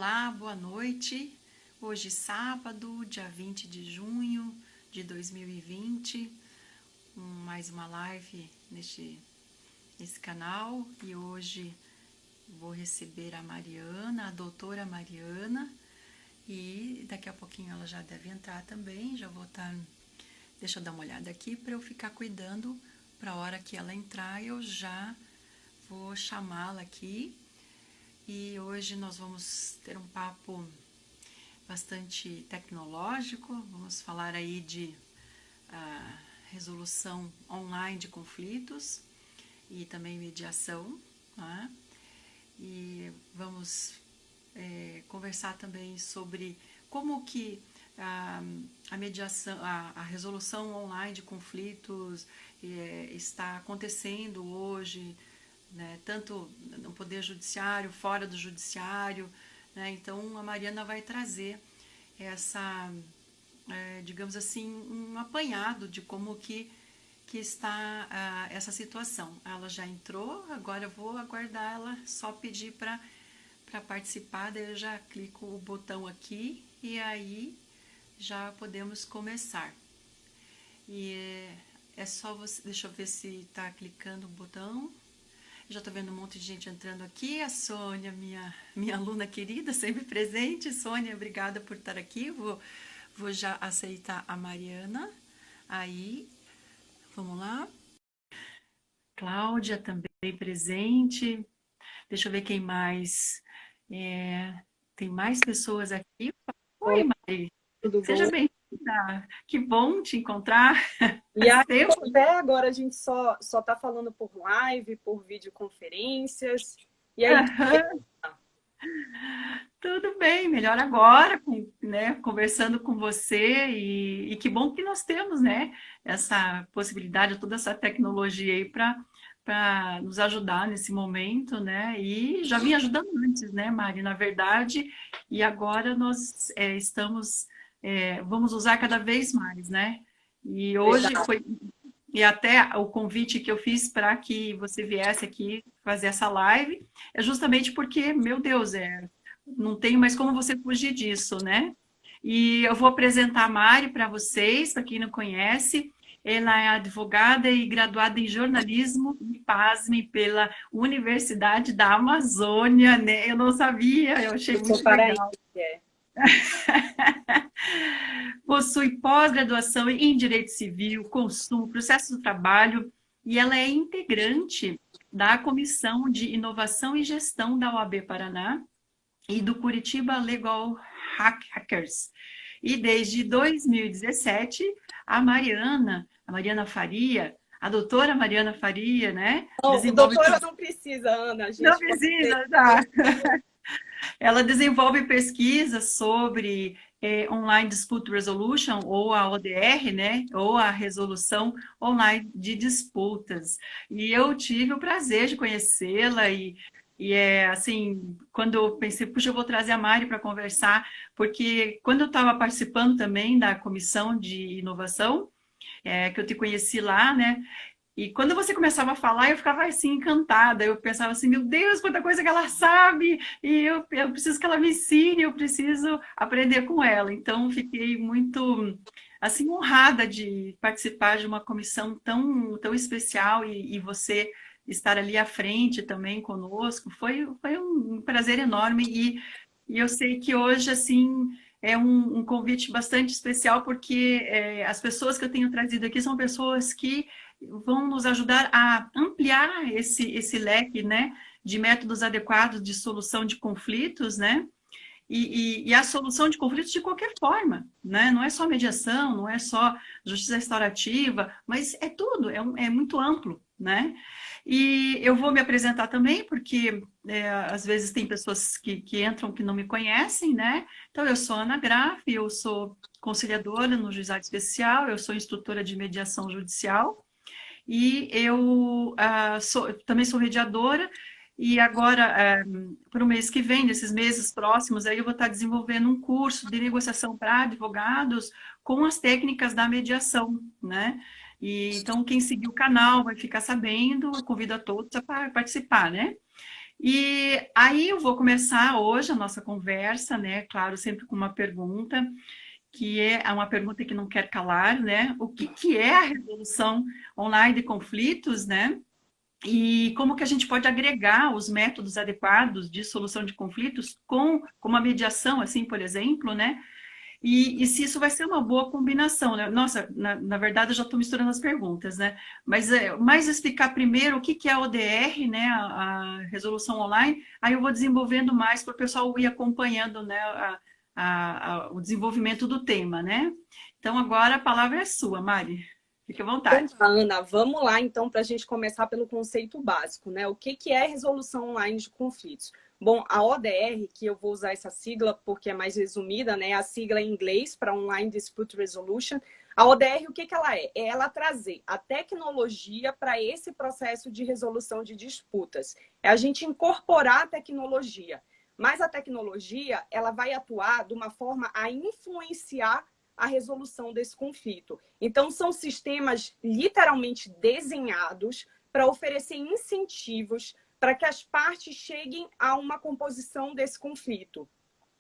Olá, boa noite. Hoje, sábado, dia 20 de junho de 2020, mais uma live nesse canal. E hoje vou receber a Mariana, a doutora Mariana, e daqui a pouquinho ela já deve entrar também. Já vou estar. Deixa eu dar uma olhada aqui para eu ficar cuidando para a hora que ela entrar, eu já vou chamá-la aqui. E hoje nós vamos ter um papo bastante tecnológico, vamos falar aí de resolução online de conflitos e também mediação, né? E vamos conversar também sobre como que a mediação, a resolução online de conflitos está acontecendo hoje, né, tanto no Poder Judiciário, fora do Judiciário, né? Então a Mariana vai trazer digamos assim, um apanhado de como que está essa situação. Ela já entrou, agora eu vou aguardar ela só pedir para participar, daí eu já clico o botão aqui e aí já podemos começar. E é só você, deixa eu ver se está clicando o botão. Já estou vendo um monte de gente entrando aqui. A Sônia, minha aluna querida, sempre presente. Sônia, obrigada por estar aqui. Vou já aceitar a Mariana. Aí, vamos lá. Cláudia também presente. Deixa eu ver quem mais. Tem mais pessoas aqui. Oi, Mari. Tudo Seja bom? bem-vinda. Que bom te encontrar. E Faz aí, tempo. até agora a gente só tá falando por live, por videoconferências. E aí, Tudo bem, melhor agora, né, conversando com você e que bom que nós temos, né, essa possibilidade, toda essa tecnologia aí para nos ajudar nesse momento, né, e já vinha ajudando antes, né, Mari, na verdade, e agora nós vamos usar cada vez mais, né, e hoje verdade, foi, e até o convite que eu fiz para que você viesse aqui fazer essa live, é justamente porque, meu Deus, não tem mais como você fugir disso, né? E eu vou apresentar a Mari para vocês, para quem não conhece. Ela é advogada e graduada em jornalismo, e pasme, pela Universidade da Amazônia, né? Eu não sabia, eu achei eu sou muito paraense. legal. Possui pós-graduação em Direito Civil, Consumo, Processo do Trabalho, e ela é integrante da Comissão de Inovação e Gestão da OAB Paraná e do Curitiba Legal Hackers. E desde 2017, a Mariana Faria, a doutora Mariana Faria, né, Não, desenvolve... doutora não precisa, Ana, a Não gente pode ter. precisa, tá? Ela desenvolve pesquisas sobre Online Dispute Resolution, ou a ODR, né? Ou a resolução online de disputas. E eu tive o prazer de conhecê-la e assim, quando eu pensei, puxa, eu vou trazer a Mari para conversar, porque quando eu estava participando também da comissão de inovação, que eu te conheci lá, né? E quando você começava a falar, eu ficava assim encantada. Eu pensava assim, meu Deus, quanta coisa que ela sabe! E eu preciso que ela me ensine, eu preciso aprender com ela. Então, fiquei muito assim honrada de participar de uma comissão tão especial e você estar ali à frente também conosco. Foi um prazer enorme e eu sei que hoje assim é um convite bastante especial porque as pessoas que eu tenho trazido aqui são pessoas que vão nos ajudar a ampliar esse leque, né, de métodos adequados de solução de conflitos, né, e a solução de conflitos de qualquer forma, né, não é só mediação, não é só justiça restaurativa, mas é tudo, é muito amplo, né, e eu vou me apresentar também, porque às vezes tem pessoas que entram que não me conhecem, né, então eu sou Ana Graff, eu sou conciliadora no Juizado Especial, eu sou instrutora de mediação judicial, e eu também sou mediadora, e agora, para o mês que vem, nesses meses próximos, aí eu vou estar desenvolvendo um curso de negociação para advogados com as técnicas da mediação, né? E, então, quem seguir o canal vai ficar sabendo, eu convido a todos a participar, né? E aí eu vou começar hoje a nossa conversa, né? Claro, sempre com uma pergunta, que é uma pergunta que não quer calar, né? O que que é a resolução online de conflitos, né? E como que a gente pode agregar os métodos adequados de solução de conflitos com uma mediação, assim, por exemplo, né? E se isso vai ser uma boa combinação, né? Nossa, na verdade eu já estou misturando as perguntas, né? Mas mais explicar primeiro o que que é a ODR, né? A resolução online, aí eu vou desenvolvendo mais para o pessoal ir acompanhando, né? O desenvolvimento do tema, né? Então agora a palavra é sua, Mari. Fique à Então, vontade. tá, Ana, vamos lá então para a gente começar pelo conceito básico, né? O que que é resolução online de conflitos? Bom, a ODR, que eu vou usar essa sigla porque é mais resumida, né? A sigla em inglês para Online Dispute Resolution. A ODR, o que que ela é? É ela trazer a tecnologia para esse processo de resolução de disputas. É a gente incorporar a tecnologia. Mas a tecnologia, ela vai atuar de uma forma a influenciar a resolução desse conflito. Então, são sistemas literalmente desenhados para oferecer incentivos para que as partes cheguem a uma composição desse conflito.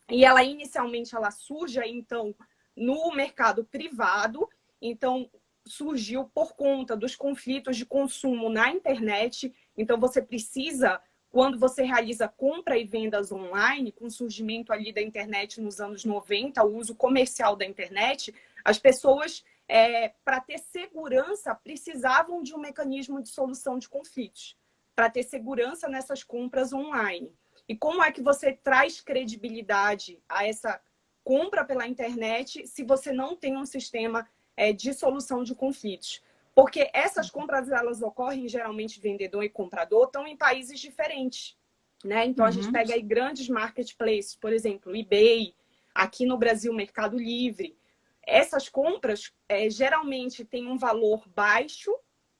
E ela inicialmente ela surge então no mercado privado, então surgiu por conta dos conflitos de consumo na internet. Então você precisa, quando você realiza compra e vendas online, com o surgimento ali da internet nos anos 90, o uso comercial da internet, as pessoas, para ter segurança, precisavam de um mecanismo de solução de conflitos, para ter segurança nessas compras online. E como é que você traz credibilidade a essa compra pela internet se você não tem um sistema de solução de conflitos? Porque essas compras, elas ocorrem geralmente vendedor e comprador, estão em países diferentes, né? Então a gente Uhum, pega aí grandes marketplaces, por exemplo, eBay, aqui no Brasil, Mercado Livre. Essas compras geralmente têm um valor baixo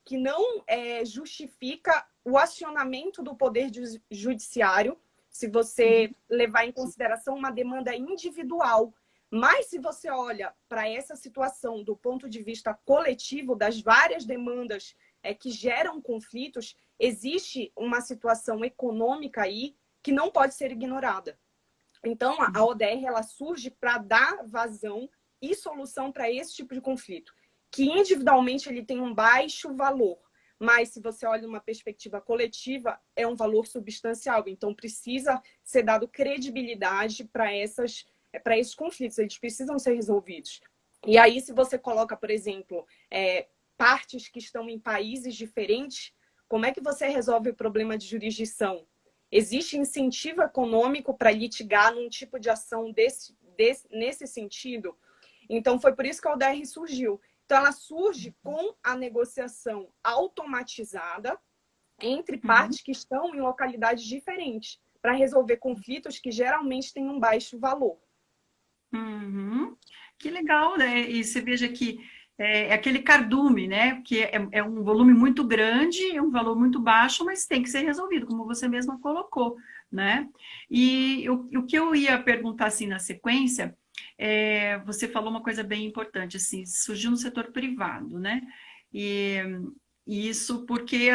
que não justifica o acionamento do poder judiciário, se você levar em consideração uma demanda individual. Mas se você olha para essa situação do ponto de vista coletivo, das várias demandas que geram conflitos, existe uma situação econômica aí que não pode ser ignorada. Então, a ODR ela surge para dar vazão e solução para esse tipo de conflito, que individualmente ele tem um baixo valor, mas se você olha uma perspectiva coletiva, é um valor substancial. Então, precisa ser dado credibilidade para esses conflitos, eles precisam ser resolvidos. E aí, se você coloca, por exemplo, partes que estão em países diferentes, como é que você resolve o problema de jurisdição? Existe incentivo econômico para litigar num tipo de ação nesse sentido? Então, foi por isso que a ODR surgiu. Então, ela surge com a negociação automatizada entre uhum. partes que estão em localidades diferentes, para resolver conflitos que geralmente têm um baixo valor. Uhum. Que legal, né? E você veja que é aquele cardume, né? Que é um volume muito grande, é um valor muito baixo, mas tem que ser resolvido, como você mesma colocou, né? E o que eu ia perguntar assim na sequência, você falou uma coisa bem importante, assim, surgiu no setor privado, né? E, e isso porque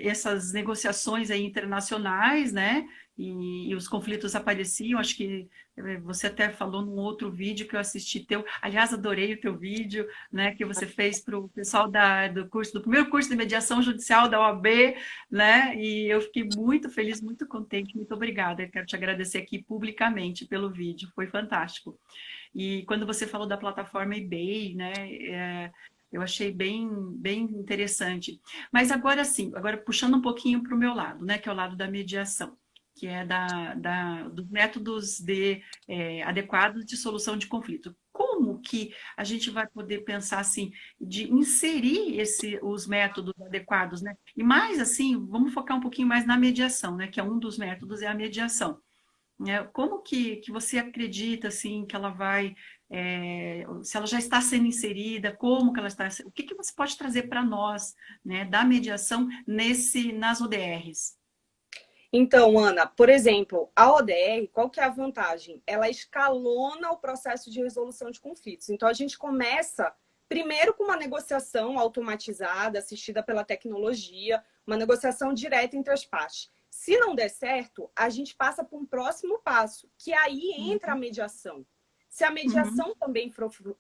essas negociações aí internacionais, né? E os conflitos apareciam, acho que você até falou num outro vídeo que eu assisti teu, aliás, adorei o teu vídeo, né, que você fez para o pessoal do curso, do primeiro curso de mediação judicial da OAB, né, e eu fiquei muito feliz, muito contente, muito obrigada. Eu quero te agradecer aqui publicamente pelo vídeo, foi fantástico. E quando você falou da plataforma eBay, né, eu achei bem interessante. Mas agora sim, agora puxando um pouquinho para o meu lado, né, que é o lado da mediação, que é dos métodos adequados de solução de conflito. Como que a gente vai poder pensar assim, de inserir os métodos adequados, né? E mais assim, vamos focar um pouquinho mais na mediação, né? Que é um dos métodos, é a mediação. Né? Como que você acredita assim que ela vai, se ela já está sendo inserida, como que ela está, o que que você pode trazer para nós, né, da mediação nas ODRs? Então, Ana, por exemplo, a ODR, qual que é a vantagem? Ela escalona o processo de resolução de conflitos. Então, a gente começa primeiro com uma negociação automatizada, assistida pela tecnologia, uma negociação direta entre as partes. Se não der certo, a gente passa para um próximo passo, que aí entra a mediação. Se a mediação também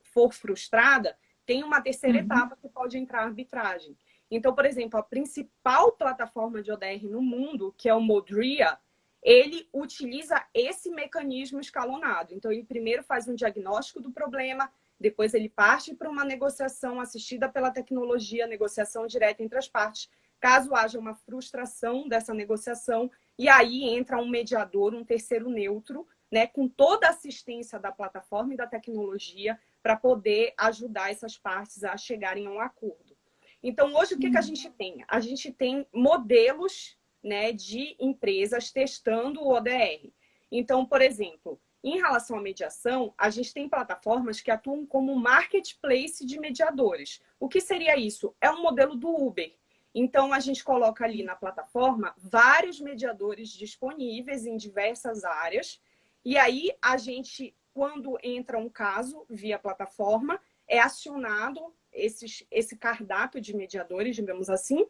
for frustrada, tem uma terceira etapa que pode entrar a arbitragem. Então, por exemplo, a principal plataforma de ODR no mundo, que é o Modria, ele utiliza esse mecanismo escalonado. Então, ele primeiro faz um diagnóstico do problema, depois ele parte para uma negociação assistida pela tecnologia, negociação direta entre as partes, caso haja uma frustração dessa negociação, e aí entra um mediador, um terceiro neutro, né, com toda a assistência da plataforma e da tecnologia para poder ajudar essas partes a chegarem a um acordo. Então, hoje, o que a gente tem? A gente tem modelos, né, de empresas testando o ODR. Então, por exemplo, em relação à mediação, a gente tem plataformas que atuam como marketplace de mediadores. O que seria isso? É um modelo do Uber. Então, a gente coloca ali na plataforma vários mediadores disponíveis em diversas áreas. E aí, a gente, quando entra um caso via plataforma, é acionado esse cardápio de mediadores, digamos assim,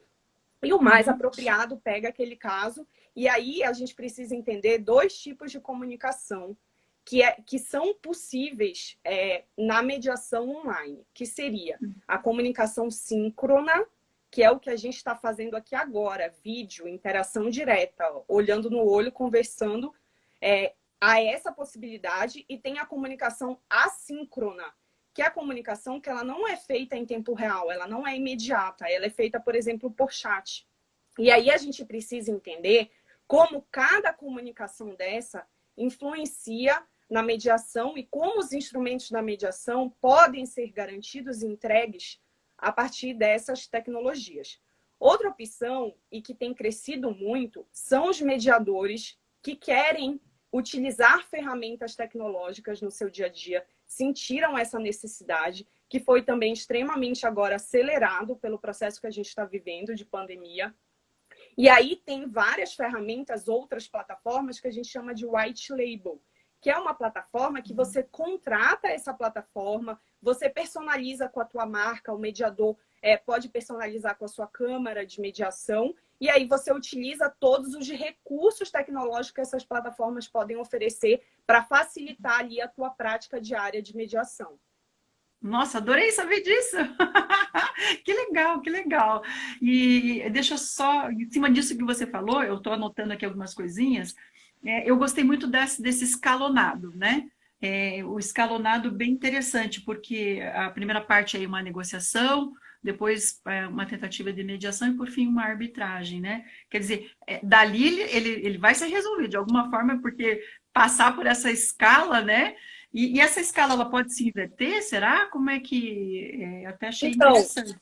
e o mais apropriado pega aquele caso. E aí, a gente precisa entender dois tipos de comunicação que são possíveis na mediação online, que seria a comunicação síncrona, que é o que a gente está fazendo aqui agora, vídeo, interação direta, olhando no olho, conversando, há essa possibilidade, e tem a comunicação assíncrona, que é a comunicação que ela não é feita em tempo real, ela não é imediata, ela é feita, por exemplo, por chat. E aí a gente precisa entender como cada comunicação dessa influencia na mediação e como os instrumentos da mediação podem ser garantidos e entregues a partir dessas tecnologias. Outra opção, e que tem crescido muito, são os mediadores que querem utilizar ferramentas tecnológicas no seu dia a dia, sentiram essa necessidade, que foi também extremamente agora acelerado pelo processo que a gente está vivendo de pandemia. E aí tem várias ferramentas, outras plataformas que a gente chama de white label, que é uma plataforma que você contrata essa plataforma, você personaliza com a tua marca, o mediador pode personalizar com a sua câmara de mediação, e aí você utiliza todos os recursos tecnológicos que essas plataformas podem oferecer para facilitar ali a tua prática diária de mediação. Nossa, adorei saber disso! Que legal, que legal! E deixa eu só, em cima disso que você falou, eu estou anotando aqui algumas coisinhas. Eu gostei muito desse escalonado, né? O escalonado bem interessante, porque a primeira parte é uma negociação, depois uma tentativa de mediação e, por fim, uma arbitragem, né? Quer dizer, dali ele vai ser resolvido de alguma forma, porque passar por essa escala, né? E essa escala, ela pode se inverter, será? Como é que... até achei interessante.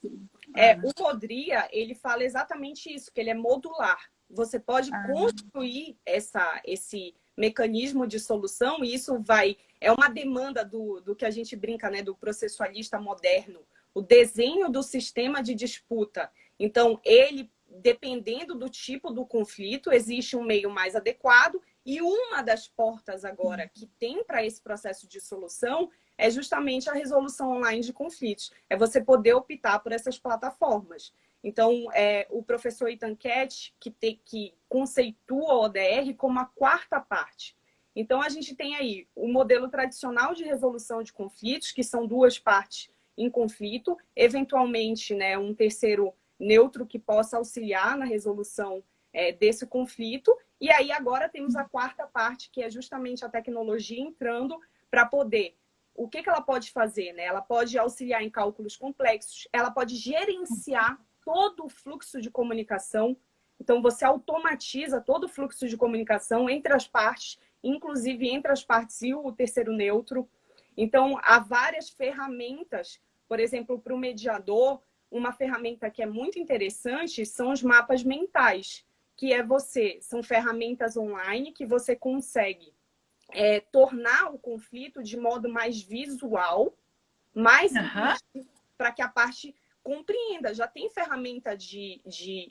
O Modria, ele fala exatamente isso, que ele é modular. Você pode construir esse mecanismo de solução, e isso é uma demanda do que a gente brinca, né, do processualista moderno, o desenho do sistema de disputa. Então, ele, dependendo do tipo do conflito, existe um meio mais adequado, e uma das portas agora que tem para esse processo de solução é justamente a resolução online de conflitos. É você poder optar por essas plataformas. Então, o professor Ethan Katz, que conceitua o ODR como a quarta parte. Então, a gente tem aí o modelo tradicional de resolução de conflitos, que são duas partes em conflito, eventualmente, né, um terceiro neutro que possa auxiliar na resolução desse conflito. E aí, agora temos a quarta parte, que é justamente a tecnologia entrando para poder... O que ela pode fazer, né? Ela pode auxiliar em cálculos complexos, ela pode gerenciar todo o fluxo de comunicação. Então, você automatiza todo o fluxo de comunicação entre as partes, inclusive entre as partes e o terceiro neutro. Então, há várias ferramentas, por exemplo, para o mediador, uma ferramenta que é muito interessante são os mapas mentais, que são ferramentas online que você consegue tornar o conflito de modo mais visual, mais para que a parte compreenda. Já tem ferramenta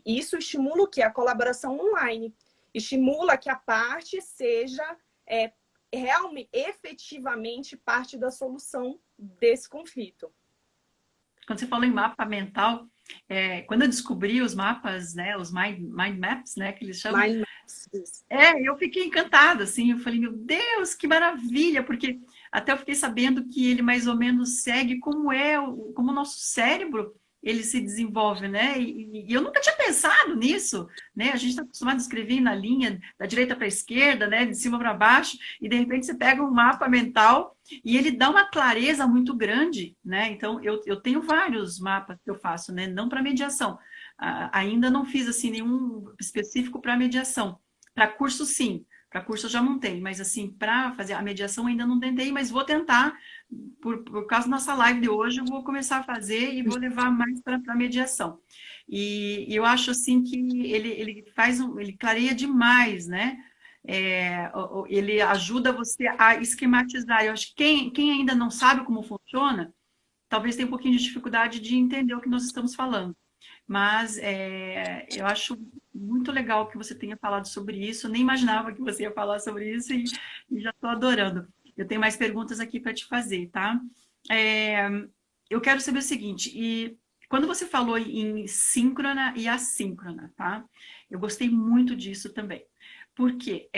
isso estimula o quê? A colaboração online. Estimula que a parte seja realmente, efetivamente, parte da solução desse conflito. Quando você falou em mapa mental, quando eu descobri os mapas, né, os mind maps, né, que eles chamam, Eu fiquei encantada, assim, eu falei, meu Deus, que maravilha, porque até eu fiquei sabendo que ele mais ou menos segue como o nosso cérebro, ele se desenvolve, né? E eu nunca tinha pensado nisso, né? A gente está acostumado a escrever na linha da direita para a esquerda, né? De cima para baixo, e de repente você pega um mapa mental e ele dá uma clareza muito grande, né? Então, eu tenho vários mapas que eu faço, né? Não para mediação. Ainda não fiz, assim, nenhum específico para mediação. Para curso, sim. Para curso eu já montei, mas assim, para fazer a mediação ainda não tentei, mas vou tentar. Por causa da nossa live de hoje, eu vou começar a fazer e vou levar mais para a mediação. E eu acho assim que ele clareia demais, né? Ele ajuda você a esquematizar. Eu acho que quem ainda não sabe como funciona, talvez tenha um pouquinho de dificuldade de entender o que nós estamos falando. Mas eu acho muito legal que você tenha falado sobre isso. Eu nem imaginava que você ia falar sobre isso e já estou adorando. Eu tenho mais perguntas aqui para te fazer, tá? É, eu quero saber o seguinte, e quando você falou em síncrona e assíncrona, tá? Eu gostei muito disso também. Porque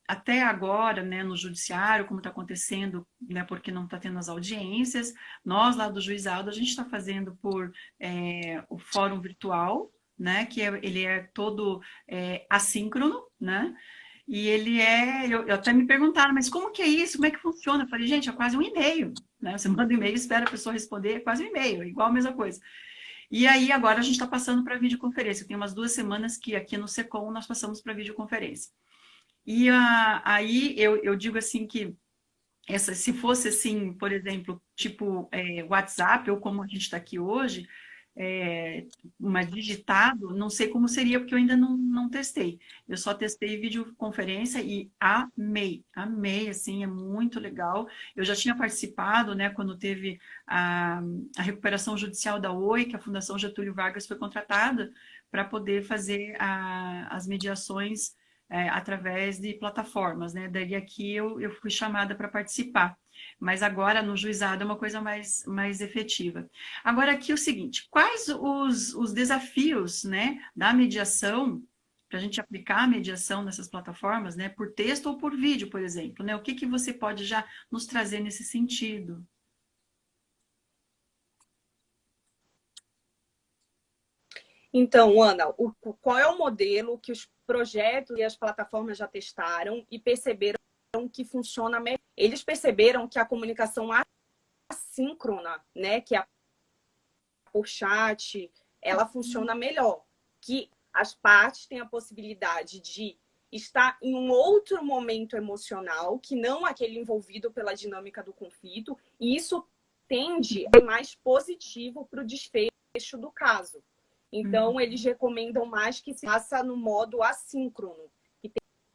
até agora, né, no judiciário, como está acontecendo, né, porque não está tendo as audiências, nós lá do juizado, a gente está fazendo por o fórum virtual, né, ele é todo assíncrono, né, e eu até me perguntaram, mas como que é isso? Como é que funciona? Eu falei, gente, é quase um e-mail, né, você manda um e-mail, espera a pessoa responder, é quase um e-mail, é igual a mesma coisa. E aí, agora a gente está passando para videoconferência. Tem umas 2 semanas que aqui no Secom nós passamos para videoconferência. E aí eu digo assim que se fosse assim, por exemplo, tipo WhatsApp, ou como a gente está aqui hoje, mas digitado, não sei como seria, porque eu ainda não testei. Eu só testei videoconferência e amei, assim, é muito legal. Eu já tinha participado, né, quando teve a recuperação judicial da Oi, que a Fundação Getúlio Vargas foi contratada para poder fazer as mediações através de plataformas, né? Daí aqui eu fui chamada para participar. Mas agora no juizado é uma coisa mais efetiva. Agora aqui o seguinte, quais os desafios, né, da mediação, para a gente aplicar a mediação nessas plataformas, né, por texto ou por vídeo, por exemplo, né? O que você pode já nos trazer nesse sentido? Então, Ana, qual é o modelo que os projetos e as plataformas já testaram e perceberam que funciona melhor? Eles perceberam que a comunicação assíncrona, né, que é por chat, ela funciona melhor, que as partes têm a possibilidade de estar em um outro momento emocional, que não aquele envolvido pela dinâmica do conflito, e isso tende a ser mais positivo para o desfecho do caso. Então, eles recomendam mais que se faça no modo assíncrono, que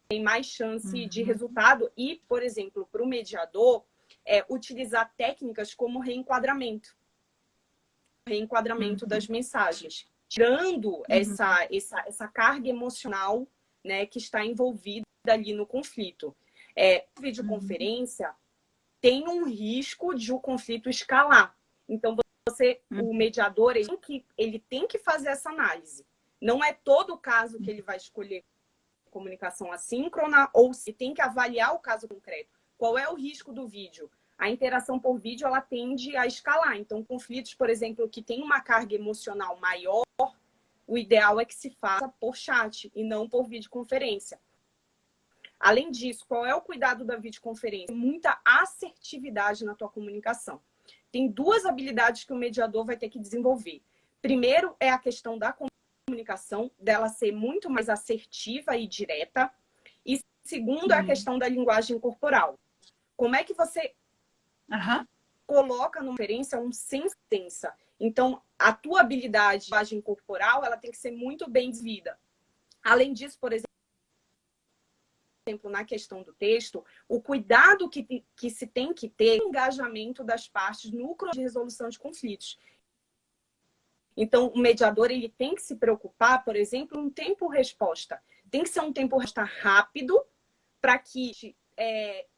tem mais chance de resultado. E, por exemplo, para o mediador, utilizar técnicas como reenquadramento das mensagens, tirando essa carga emocional, né, que está envolvida ali no conflito. Videoconferência tem um risco de o conflito escalar. Então, o mediador, ele tem que fazer essa análise. Não é todo caso que ele vai escolher comunicação assíncrona, ou se tem que avaliar o caso concreto. Qual é o risco do vídeo? A interação por vídeo, ela tende a escalar. Então, conflitos, por exemplo, que tem uma carga emocional maior, o ideal é que se faça por chat e não por videoconferência. Além disso, qual é o cuidado da videoconferência? Muita assertividade na tua comunicação. Tem 2 habilidades que o mediador vai ter que desenvolver. Primeiro é a questão da comunicação, dela ser muito mais assertiva e direta. E segundo é a questão da linguagem corporal. Como é que você coloca numa conferência um sentença? Então, a tua habilidade de linguagem corporal, ela tem que ser muito bem desenvolvida. Além disso, por exemplo, na questão do texto, o cuidado que se tem que ter é o engajamento das partes no de resolução de conflitos. Então, o mediador ele tem que se preocupar, por exemplo, um tempo-resposta. Tem que ser um tempo-resposta rápido para que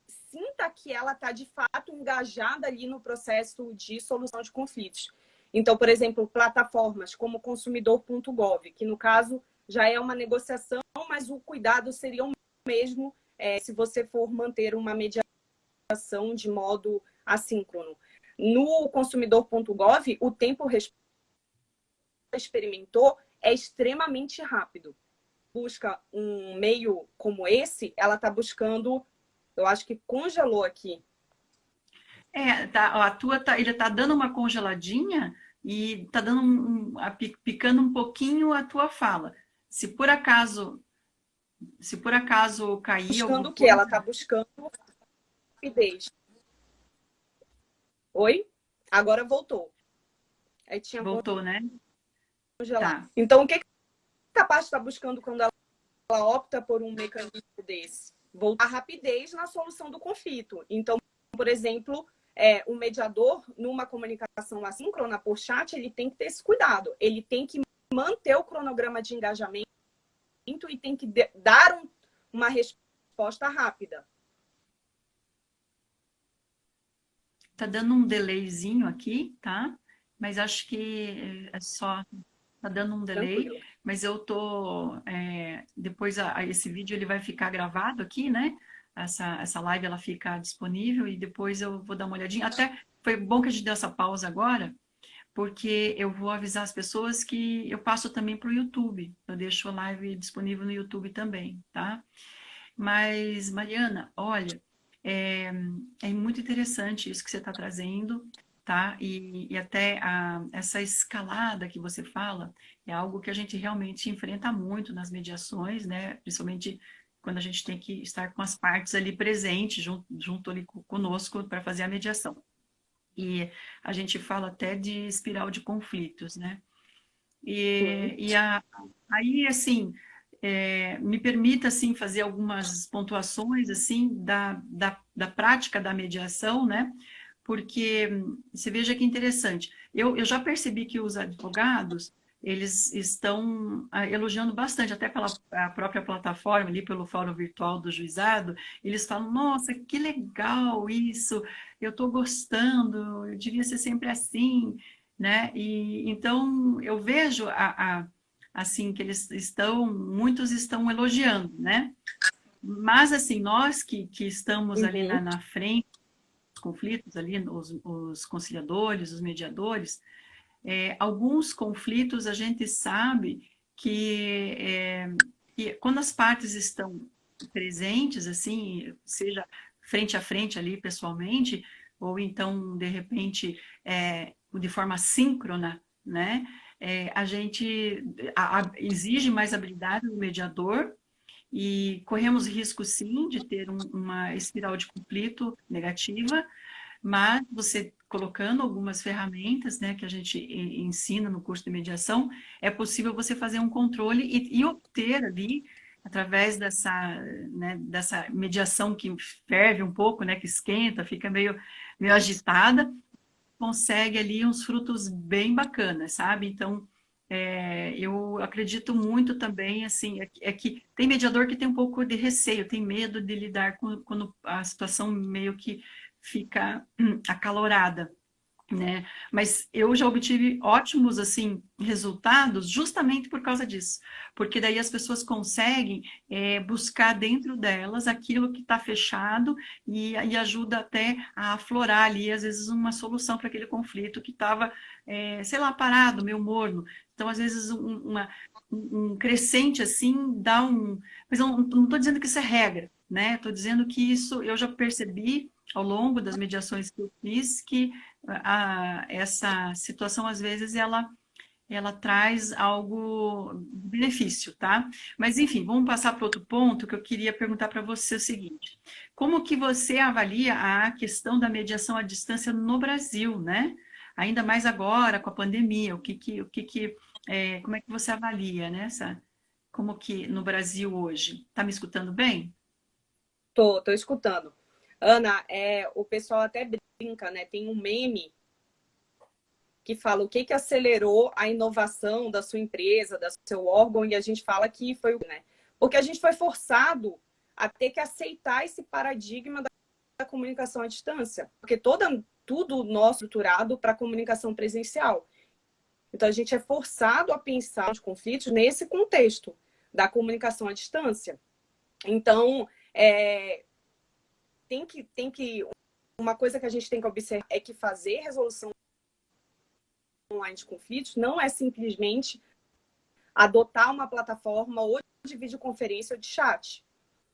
sinta que ela está, de fato, engajada ali no processo de solução de conflitos. Então, por exemplo, plataformas como consumidor.gov, que no caso já é uma negociação, mas mas o cuidado seria o mesmo se você for manter uma mediação de modo assíncrono. No consumidor.gov, o tempo experimentou é extremamente rápido. Busca um meio como esse, ela está buscando, eu acho que congelou aqui. Ele tá dando uma congeladinha e tá dando picando um pouquinho a tua fala. Se por acaso cair Buscando alguma o quê? coisa, Ela está buscando rapidez. Oi? Agora voltou. Aí tinha voltou, né? congelado. Tá. Então, o que a parte está buscando quando ela opta por um mecanismo desse? Voltar a rapidez na solução do conflito. Então, por exemplo, o mediador, numa comunicação assíncrona por chat, ele tem que ter esse cuidado. Ele tem que manter o cronograma de engajamento e tem que dar uma resposta rápida. Tá dando um delayzinho aqui, tá? Mas acho que é só... Tá dando um delay, Tranquilo. mas eu tô... depois esse vídeo ele vai ficar gravado aqui, né? Essa live ela fica disponível e depois eu vou dar uma olhadinha. Até foi bom que a gente deu essa pausa agora, porque eu vou avisar as pessoas que eu passo também para o YouTube. Eu deixo a live disponível no YouTube também, tá? Mas, Mariana, olha, é muito interessante isso que você está trazendo, tá? E até essa escalada que você fala é algo que a gente realmente enfrenta muito nas mediações, né? Principalmente quando a gente tem que estar com as partes ali presentes, junto ali conosco para fazer a mediação. E a gente fala até de espiral de conflitos, né? Aí, assim, me permita, assim, fazer algumas pontuações, assim, da prática da mediação, né? Porque você veja que interessante. Eu já percebi que os advogados, eles estão elogiando bastante, até pela a própria plataforma, ali pelo Fórum Virtual do Juizado, eles falam, nossa, que legal isso, eu estou gostando, eu devia ser sempre assim, né? E então eu vejo assim que muitos estão elogiando, né? Mas assim, nós que estamos ali Uhum. na frente dos conflitos ali, os conciliadores, os mediadores, alguns conflitos a gente sabe que quando as partes estão presentes, assim, seja frente a frente ali pessoalmente, ou então, de repente, de forma síncrona, né? A gente exige mais habilidade do mediador e corremos risco, sim, de ter uma espiral de conflito negativa, mas você colocando algumas ferramentas, né, que a gente ensina no curso de mediação, é possível você fazer um controle e obter ali, através dessa mediação que ferve um pouco, né, que esquenta, fica meio agitada, consegue ali uns frutos bem bacanas, sabe? Então, eu acredito muito também, assim, que tem mediador que tem um pouco de receio, tem medo de lidar quando a situação meio que fica acalorada, né? Mas eu já obtive ótimos, assim, resultados justamente por causa disso, porque daí as pessoas conseguem buscar dentro delas aquilo que está fechado e ajuda até a aflorar ali, às vezes, uma solução para aquele conflito que estava, sei lá, parado, meio morno. Então, às vezes, um crescente assim dá um... Mas eu não estou dizendo que isso é regra, né? Estou dizendo que isso eu já percebi ao longo das mediações que eu fiz, que essa situação, às vezes, ela traz algo de benefício, tá? Mas, enfim, vamos passar para outro ponto que eu queria perguntar para você o seguinte. Como que você avalia a questão da mediação à distância no Brasil, né? Ainda mais agora, com a pandemia, como é que você avalia, né? Como que no Brasil hoje? Tá me escutando bem? Tô escutando. Ana, o pessoal até brinca, né? Tem um meme que fala o que acelerou a inovação da sua empresa, do seu órgão, e a gente fala que foi, né? Porque a gente foi forçado a ter que aceitar esse paradigma da comunicação à distância, porque tudo nosso estruturado para comunicação presencial. Então a gente é forçado a pensar os conflitos nesse contexto. da comunicação à distância. Então, uma coisa que a gente tem que observar é que fazer resolução online de conflitos não é simplesmente adotar uma plataforma ou de videoconferência ou de chat.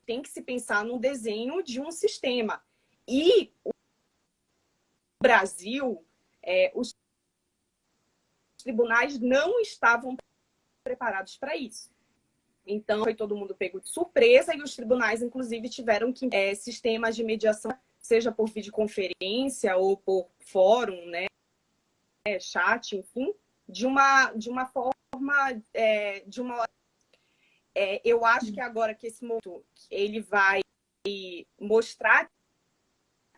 Tem que se pensar no desenho de um sistema. E o Brasil, os tribunais não estavam preparados para isso. Então, foi todo mundo pego de surpresa e os tribunais, inclusive, tiveram que sistemas de mediação, seja por videoconferência ou por fórum, né, chat, enfim, de uma forma, eu acho que agora que esse momento ele vai mostrar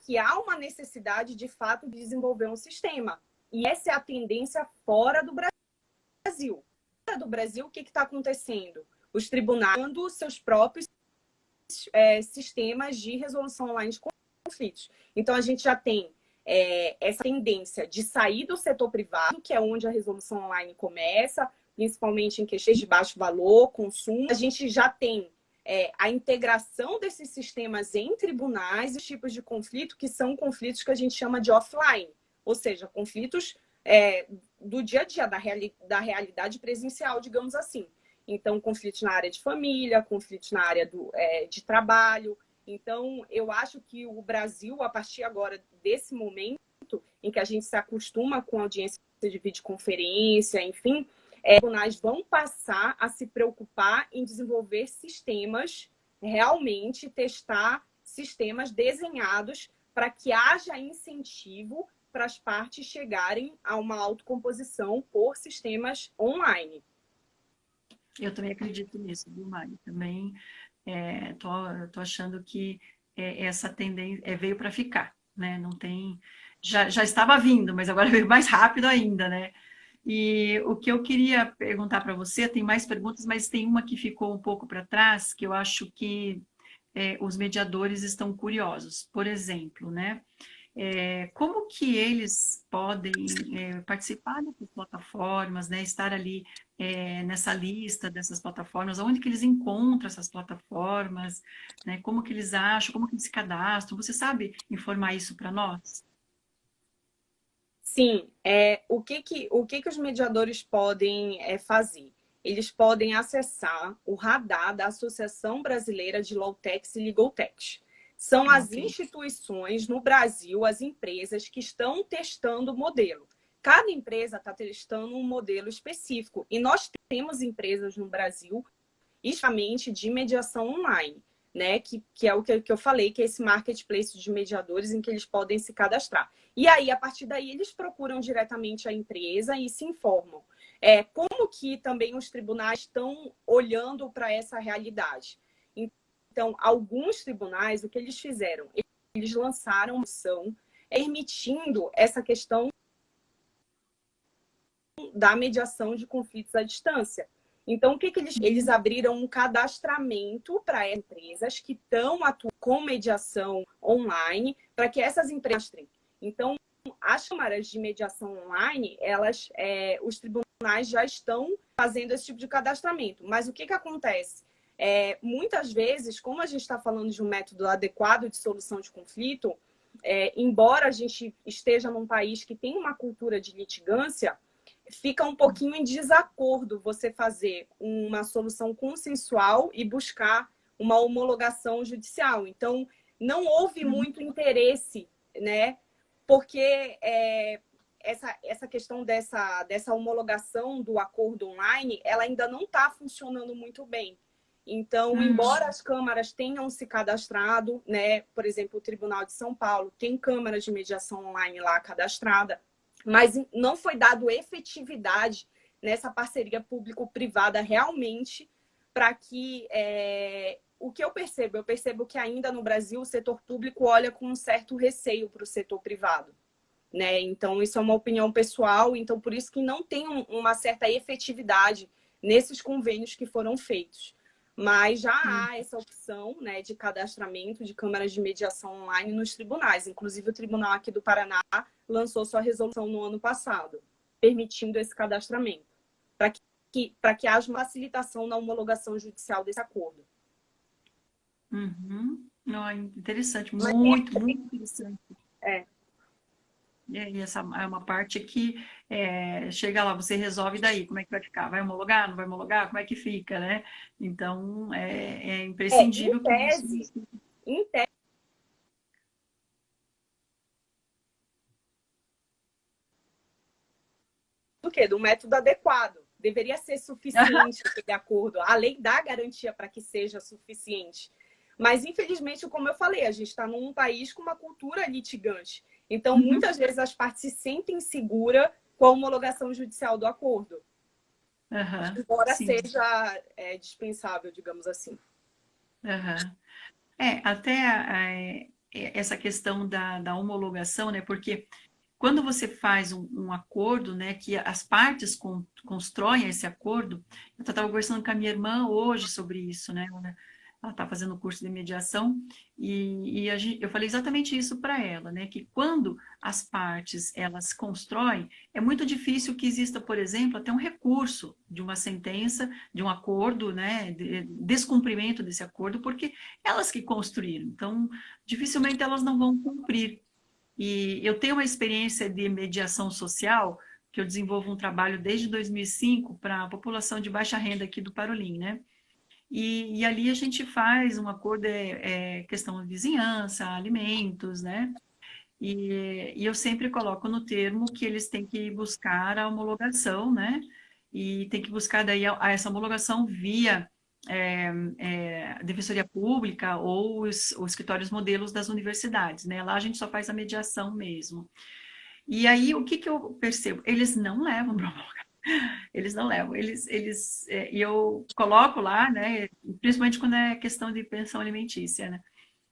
que há uma necessidade, de fato, de desenvolver um sistema. E essa é a tendência fora do Brasil. Fora do Brasil, o que está acontecendo? Os tribunais dando seus próprios sistemas de resolução online de conflitos. Então, a gente já tem essa tendência de sair do setor privado, que é onde a resolução online começa, principalmente em questões de baixo valor, consumo. A gente já tem a integração desses sistemas em tribunais e tipos de conflito, que são conflitos que a gente chama de offline, ou seja, conflitos do dia a dia, da realidade presencial, digamos assim. Então, conflitos na área de família, conflitos na área de trabalho. Então, eu acho que o Brasil, a partir agora desse momento, em que a gente se acostuma com a audiência de videoconferência, enfim, tribunais vão passar a se preocupar em desenvolver sistemas, realmente testar sistemas desenhados para que haja incentivo para as partes chegarem a uma autocomposição por sistemas online. Eu também acredito nisso, viu, Mari? Também tô achando que essa tendência veio para ficar, né? Não tem... Já estava vindo, mas agora veio mais rápido ainda, né? E o que eu queria perguntar para você, tem mais perguntas, mas tem uma que ficou um pouco para trás, que eu acho que os mediadores estão curiosos. Por exemplo, né? Como que eles podem participar dessas plataformas, né? Estar ali nessa lista dessas plataformas, onde que eles encontram essas plataformas, né? Como que eles acham, como que eles se cadastram? Você sabe informar isso para nós? Sim, o que os mediadores podem fazer? Eles podem acessar o radar da Associação Brasileira de Lawtechs e Legaltechs. São as instituições no Brasil, as empresas que estão testando o modelo. Cada empresa está testando um modelo específico. E nós temos empresas no Brasil, especialmente de mediação online, né? Que é o que eu falei, que é esse marketplace de mediadores em que eles podem se cadastrar. E aí, a partir daí, eles procuram diretamente a empresa e se informam. Como que também os tribunais estão olhando para essa realidade? Então, alguns tribunais, o que eles fizeram? Eles lançaram uma ação permitindo essa questão da mediação de conflitos à distância. Então, o que eles abriram um cadastramento para empresas que estão atuando com mediação online, para que essas empresas... Então, as câmaras de mediação online, os tribunais já estão fazendo esse tipo de cadastramento. Mas o que acontece? Muitas vezes, como a gente está falando de um método adequado de solução de conflito, embora a gente esteja num país que tem uma cultura de litigância, fica um pouquinho em desacordo você fazer uma solução consensual e buscar uma homologação judicial. Então, não houve muito interesse, né? Porque essa questão dessa homologação do acordo online, ela ainda não está funcionando muito bem. Então, embora as câmaras tenham se cadastrado, né? Por exemplo, o Tribunal de São Paulo tem câmara de mediação online lá cadastrada, mas não foi dado efetividade nessa parceria público-privada realmente para que... o que eu percebo que ainda no Brasil o setor público olha com um certo receio para o setor privado, né? Então, isso é uma opinião pessoal, então por isso que não tem uma certa efetividade nesses convênios que foram feitos. Mas já há essa opção, né, de cadastramento de câmaras de mediação online nos tribunais. Inclusive, o tribunal aqui do Paraná lançou sua resolução no ano passado, permitindo esse cadastramento, para que haja uma facilitação na homologação judicial desse acordo. Uhum. Não, é interessante, Mas, muito, muito interessante. é, E essa é uma parte que chega lá, você resolve daí, como é que vai ficar? Vai homologar, não vai homologar? Como é que fica, né? Então, é em imprescindível que isso... tese, em tese, do quê? Do método adequado. Deveria ser suficiente aquele acordo. A lei dá garantia para que seja suficiente. Mas, infelizmente, como eu falei, a gente está num país com uma cultura litigante. Então, muitas vezes as partes se sentem seguras com a homologação judicial do acordo. Uhum, Embora sim. seja dispensável, digamos assim. Uhum. Até essa questão da homologação, né? Porque quando você faz um acordo, né, que as partes constroem esse acordo, eu estava conversando com a minha irmã hoje sobre isso, né? Ela está fazendo o curso de mediação eu falei exatamente isso para ela, né? Que quando as partes elas constroem, é muito difícil que exista, por exemplo, até um recurso de uma sentença, de um acordo, né? De descumprimento desse acordo, porque elas que construíram. Então, dificilmente elas não vão cumprir. E eu tenho uma experiência de mediação social, que eu desenvolvo um trabalho desde 2005 para a população de baixa renda aqui do Parolim, né? E ali a gente faz um acordo, questão de vizinhança, alimentos, né? E eu sempre coloco no termo que eles têm que buscar a homologação, né? E tem que buscar daí essa homologação via Defensoria Pública ou os escritórios modelos das universidades, né? Lá a gente só faz a mediação mesmo. E aí, o que que eu percebo? Eles não levam para homologar. Eles não levam. E eu coloco lá, né? Principalmente quando é questão de pensão alimentícia, né?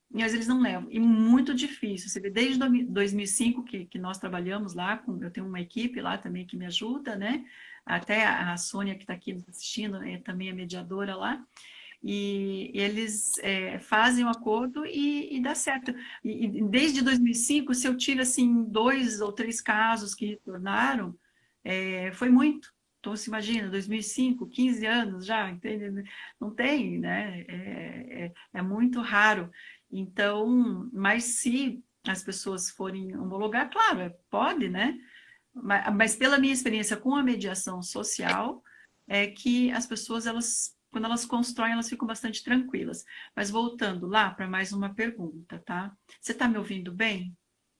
Mas eles não levam. E muito difícil. Você vê, desde 2005 que nós trabalhamos lá, eu tenho uma equipe lá também que me ajuda, né? Até a Sônia, que está aqui nos assistindo, também é mediadora lá. E eles fazem o acordo e dá certo. E desde 2005, se eu tive, assim, 2 ou 3 casos que retornaram, foi muito. Então, se imagina, 2005, 15 anos já, entende? Não tem, né? É muito raro. Então, mas se as pessoas forem homologar, claro, pode, né? Mas pela minha experiência com a mediação social, é que as pessoas, quando elas constroem, elas ficam bastante tranquilas. Mas voltando lá para mais uma pergunta, tá? Você está me ouvindo bem?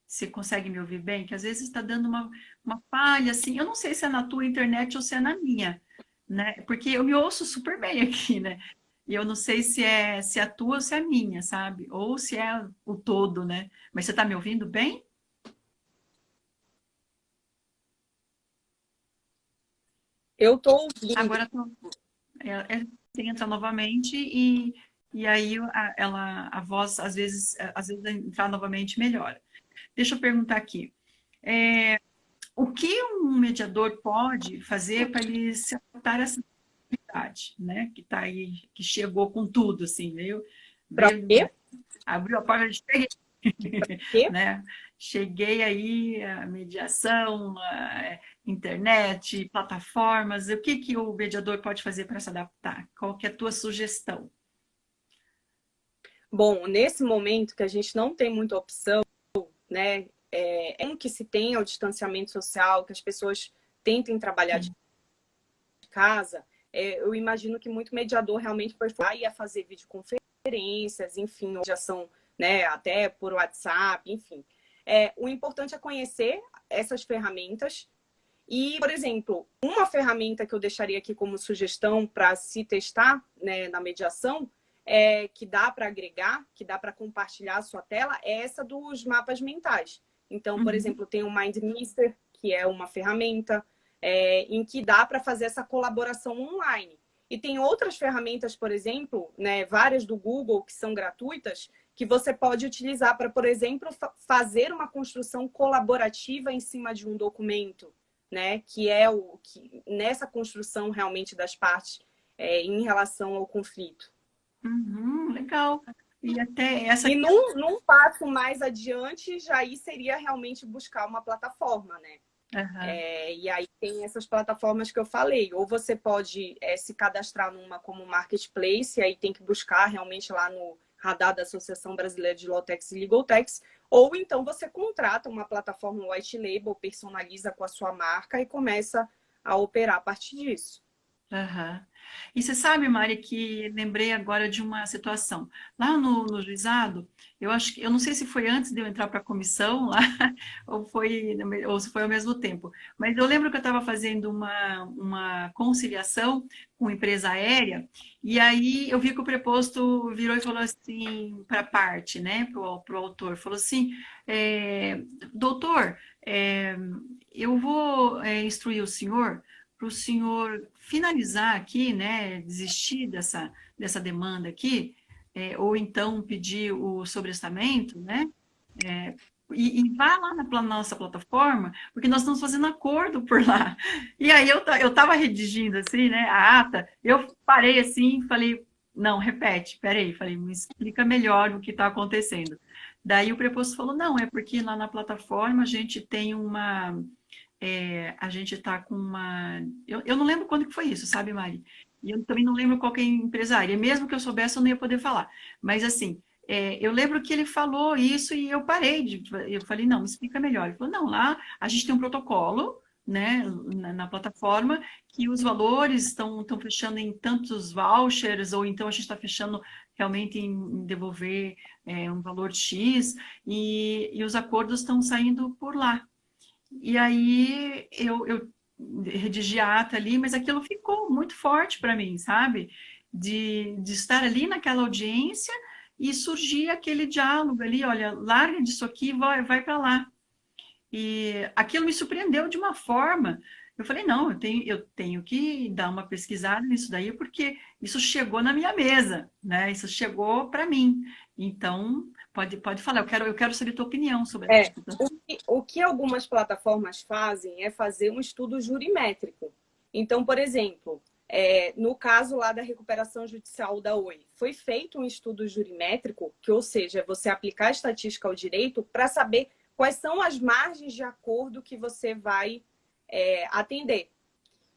Você consegue me ouvir bem? Que às vezes está dando uma falha, assim. Eu não sei se é na tua internet ou se é na minha, né? Porque eu me ouço super bem aqui, né? E eu não sei se é a tua ou se é a minha, sabe? Ou se é o todo, né? Mas você está me ouvindo bem? Eu estou ouvindo. Agora tô. Você entra novamente e aí a voz, às vezes entrar novamente melhora. Deixa eu perguntar aqui. O que um mediador pode fazer para ele se adaptar a essa realidade, né? Que está aí, que chegou com tudo, assim, Para quê? abriu a porta de cheguei, Quê? né? Cheguei aí, a mediação, a internet, plataformas. O que que o mediador pode fazer para se adaptar? Qual que é a tua sugestão? Bom, nesse momento que a gente não tem muita opção, né? Um que se tenha o distanciamento social, que as pessoas tentem trabalhar de Sim. casa, eu imagino que muito mediador realmente ia fazer videoconferências, enfim, mediação, né, até por WhatsApp, enfim. O importante é conhecer essas ferramentas e, por exemplo, uma ferramenta que eu deixaria aqui como sugestão para se testar, né, na mediação, que dá para agregar, que dá para compartilhar a sua tela, é essa dos mapas mentais. Então, por Uhum. exemplo, tem o MindMister, que é uma ferramenta em que dá para fazer essa colaboração online. E tem outras ferramentas, por exemplo, né, várias do Google que são gratuitas, que você pode utilizar para, por exemplo, fazer uma construção colaborativa em cima de um documento, né, que é nessa construção realmente das partes em relação ao conflito. Uhum, legal. E até essa E aqui. num passo mais adiante, já aí seria realmente buscar uma plataforma, né? Aham. E aí tem essas plataformas que eu falei. Ou você pode se cadastrar numa como marketplace, e aí tem que buscar realmente lá no radar da Associação Brasileira de Lawtechs e Legaltechs. Ou então você contrata uma plataforma white label, personaliza com a sua marca e começa a operar a partir disso. Aham. E você sabe, Mari, que lembrei agora de uma situação. Lá no juizado, eu acho que, eu não sei se foi antes de eu entrar para a comissão lá, ou se foi ao mesmo tempo, mas eu lembro que eu estava fazendo uma conciliação com empresa aérea, e aí eu vi que o preposto virou e falou assim para a parte, né, para o autor, falou assim, doutor, é, eu vou instruir o senhor para o senhor finalizar aqui, né, desistir dessa demanda aqui, ou então pedir o sobrestamento, né, e vá lá na nossa plataforma, porque nós estamos fazendo acordo por lá. E aí eu estava redigindo assim, né, a ata, eu parei assim e falei, não, repete, peraí, falei, me explica melhor o que está acontecendo. Daí o preposto falou, não, é porque lá na plataforma a gente tem a gente está com uma. Eu não lembro quando que foi isso, sabe, Mari? E eu também não lembro qual que é a empresária. Mesmo que eu soubesse, eu não ia poder falar. Mas, assim, eu lembro que ele falou isso e eu parei. Eu falei, não, me explica melhor. Ele falou, não, lá a gente tem um protocolo, né, na plataforma, que os valores estão fechando em tantos vouchers, ou então a gente está fechando realmente em devolver um valor X, e os acordos estão saindo por lá. E aí eu redigi a ata ali, mas aquilo ficou muito forte para mim, sabe? De estar ali naquela audiência e surgir aquele diálogo ali, olha, larga disso aqui, vai para lá. E aquilo me surpreendeu de uma forma. Eu falei, não, eu tenho que dar uma pesquisada nisso daí, porque isso chegou na minha mesa, né? Isso chegou para mim. Então, pode falar, eu quero saber a tua opinião sobre essa É, situação. o que algumas plataformas fazem é fazer um estudo jurimétrico. Então, por exemplo, no caso lá da recuperação judicial da Oi, foi feito um estudo jurimétrico, que, ou seja, você aplicar a estatística ao direito para saber quais são as margens de acordo que você vai atender.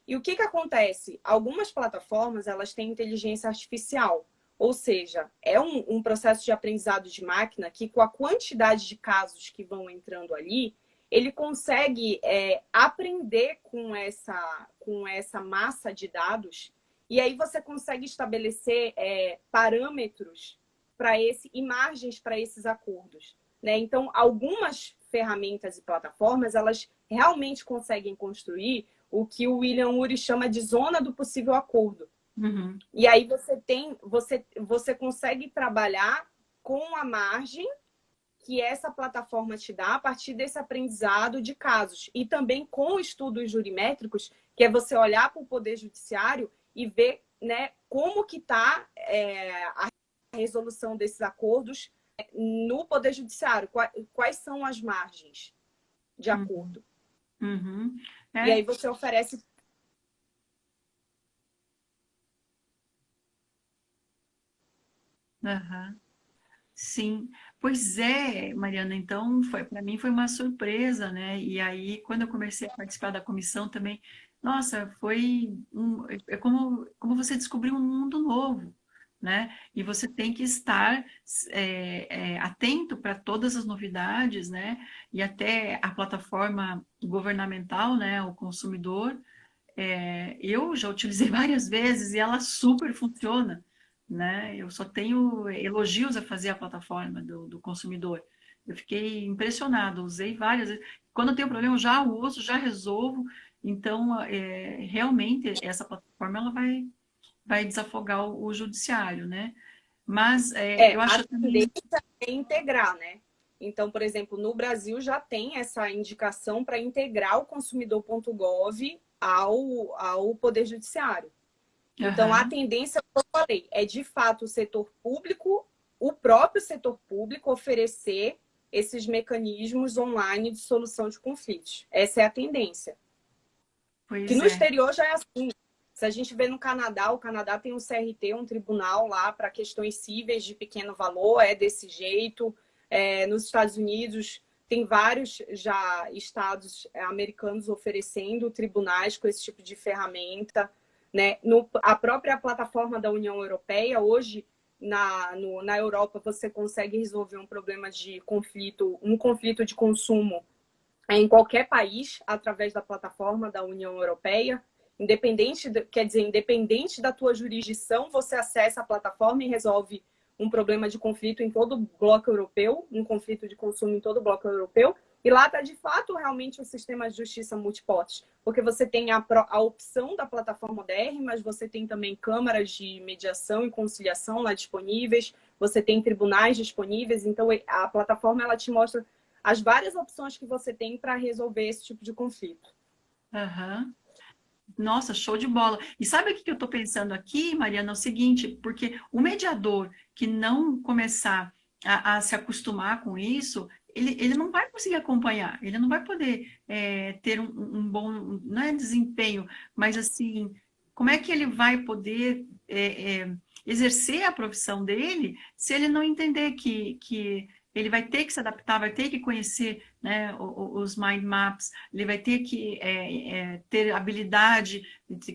E o que, que acontece? Algumas plataformas elas têm inteligência artificial, ou seja, é um processo de aprendizado de máquina que, com a quantidade de casos que vão entrando ali, ele consegue aprender com essa massa de dados, e aí você consegue estabelecer parâmetros para esse e margens para esses acordos. Né? Então, algumas ferramentas e plataformas elas realmente conseguem construir o que o William Ury chama de zona do possível acordo. Uhum. E aí você consegue trabalhar com a margem que essa plataforma te dá a partir desse aprendizado de casos. E também com estudos jurimétricos, que é você olhar para o Poder Judiciário e ver, né, como que está a resolução desses acordos no Poder Judiciário, quais são as margens de Uhum. acordo. Uhum. E É, aí você oferece. aham. Sim, pois é, Mariana, então foi para mim foi uma surpresa, né? E aí quando eu comecei a participar da comissão também, nossa, é como você descobriu um mundo novo, né? E você tem que estar atento para todas as novidades, né? E até a plataforma governamental, né? O consumidor. Eu já utilizei várias vezes e ela super funciona, né? Eu só tenho elogios a fazer à plataforma do consumidor. Eu fiquei impressionado, usei várias vezes. Quando eu tenho problema, eu já uso, já resolvo. Então, realmente, essa plataforma ela vai desafogar o judiciário, né? Mas eu A acho também. tendência é integrar, né? Então, por exemplo, no Brasil já tem essa indicação para integrar o consumidor.gov ao Poder Judiciário. Então, a Aham, tendência, como eu falei, é de fato o setor público, o próprio setor público oferecer esses mecanismos online de solução de conflitos. Essa é a tendência. Que pois no é. exterior já é assim. Se a gente vê no Canadá, o Canadá tem um CRT, um tribunal lá para questões cíveis de pequeno valor, é desse jeito. Nos Estados Unidos Tem vários já estados americanos oferecendo tribunais com esse tipo de ferramenta, né? A própria plataforma da União Europeia, hoje, na Europa, você consegue resolver um problema de conflito, um conflito de consumo em qualquer país, através da plataforma da União Europeia. Quer dizer, independente da tua jurisdição, você acessa a plataforma e resolve um problema de conflito em todo o bloco europeu, um conflito de consumo em todo o bloco europeu. E lá está, de fato, realmente o sistema de justiça multipotes, porque você tem a opção da plataforma ODR, mas você tem também câmaras de mediação e conciliação lá disponíveis, você tem tribunais disponíveis, então a plataforma ela te mostra as várias opções que você tem para resolver esse tipo de conflito. Aham. Nossa, show de bola. E sabe o que eu estou pensando aqui, Mariana? É o seguinte, porque o mediador que não começar a se acostumar com isso, ele não vai conseguir acompanhar, ele não vai poder ter um bom, não é desempenho, mas assim, como é que ele vai poder exercer a profissão dele se ele não entender que ele vai ter que se adaptar, vai ter que conhecer, né, os mind maps, ele vai ter que ter habilidade,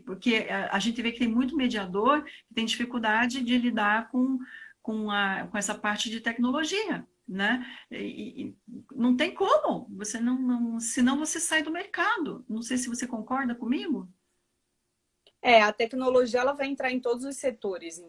porque a gente vê que tem muito mediador que tem dificuldade de lidar com essa parte de tecnologia, né? E não tem como, você senão você sai do mercado. Não sei se você concorda comigo. A tecnologia ela vai entrar em todos os setores.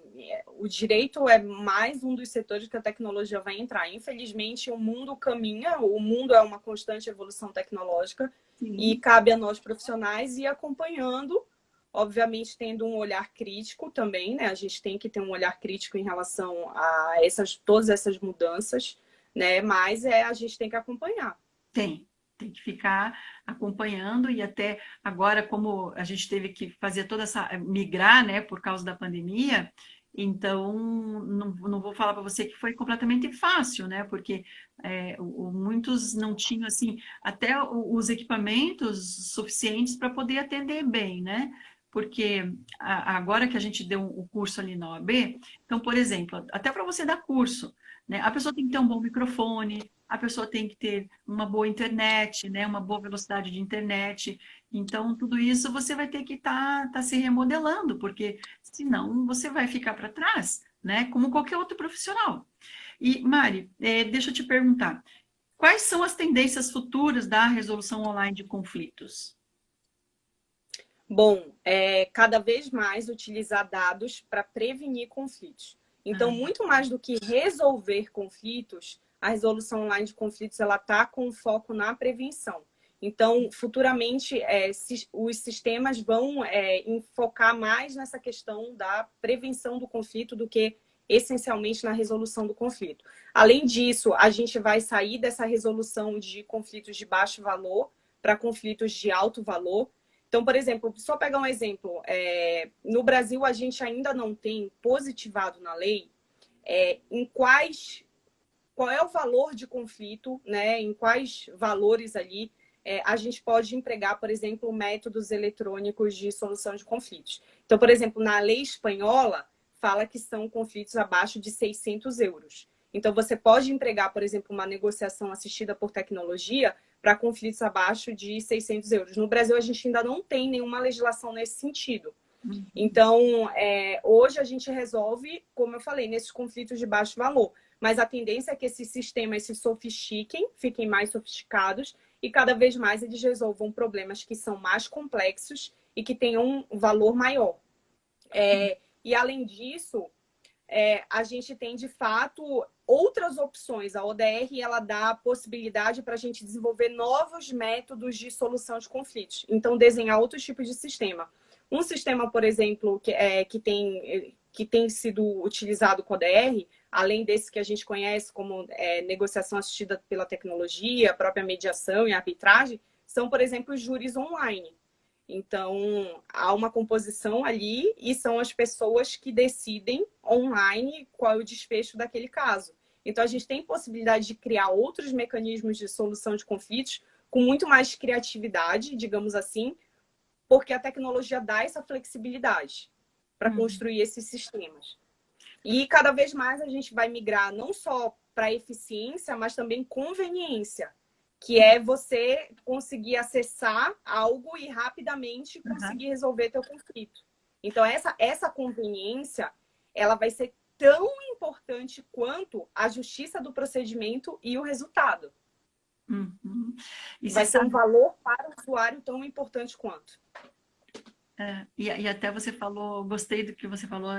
O direito é mais um dos setores que a tecnologia vai entrar. Infelizmente, o mundo caminha, o mundo é uma constante evolução tecnológica. Sim. E cabe a nós profissionais ir acompanhando, obviamente tendo um olhar crítico também, né? A gente tem que ter um olhar crítico em relação a todas essas mudanças, né? Mas a gente tem que acompanhar. Tem que ficar acompanhando e até agora, como a gente teve que fazer toda essa migrar, né, por causa da pandemia, então não vou falar para você que foi completamente fácil, né, porque muitos não tinham assim até os equipamentos suficientes para poder atender bem, né? Porque agora que a gente deu o curso ali na OAB, então, por exemplo, até para você dar curso, né, a pessoa tem que ter um bom microfone, a pessoa tem que ter uma boa internet, né? Uma boa velocidade de internet. Então, tudo isso você vai ter que tá se remodelando, porque senão você vai ficar para trás, né? Como qualquer outro profissional. E, Mari, deixa eu te perguntar, quais são as tendências futuras da resolução online de conflitos? Bom, cada vez mais utilizar dados para prevenir conflitos. Então, muito mais do que resolver conflitos, a resolução online de conflitos ela está com foco na prevenção. Então, futuramente, os sistemas vão focar mais nessa questão da prevenção do conflito do que essencialmente na resolução do conflito. Além disso, a gente vai sair dessa resolução de conflitos de baixo valor para conflitos de alto valor. Então, por exemplo, só pegar um exemplo, no Brasil a gente ainda não tem positivado na lei qual é o valor de conflito, né? Em quais valores ali a gente pode empregar, por exemplo, métodos eletrônicos de solução de conflitos. Então, por exemplo, na lei espanhola, fala que são conflitos abaixo de 600 euros. Então, você pode empregar, por exemplo, uma negociação assistida por tecnologia para conflitos abaixo de 600 euros. No Brasil, a gente ainda não tem nenhuma legislação nesse sentido. Então, hoje a gente resolve, como eu falei, nesses conflitos de baixo valor. Mas a tendência é que esses sistemas se sofistiquem, fiquem mais sofisticados e cada vez mais eles resolvam problemas que são mais complexos e que tenham um valor maior. E, além disso, a gente tem, de fato, outras opções. A ODR ela dá a possibilidade para a gente desenvolver novos métodos de solução de conflitos. Então, desenhar outros tipos de sistema. Um sistema, por exemplo, que tem sido utilizado com a ODR, além desse que a gente conhece como negociação assistida pela tecnologia, a própria mediação e arbitragem, são, por exemplo, os júris online. Então, há uma composição ali e são as pessoas que decidem online qual é o desfecho daquele caso. Então, a gente tem possibilidade de criar outros mecanismos de solução de conflitos com muito mais criatividade, digamos assim, porque a tecnologia dá essa flexibilidade para construir esses sistemas. E cada vez mais a gente vai migrar não só para eficiência, mas também conveniência. que é você conseguir acessar algo e rapidamente Uhum. conseguir resolver teu conflito. Então, essa conveniência, ela vai ser tão importante quanto a justiça do procedimento e o resultado. Uhum. E você Vai ser um sabe, valor para o usuário tão importante quanto. e até você falou, gostei do que você falou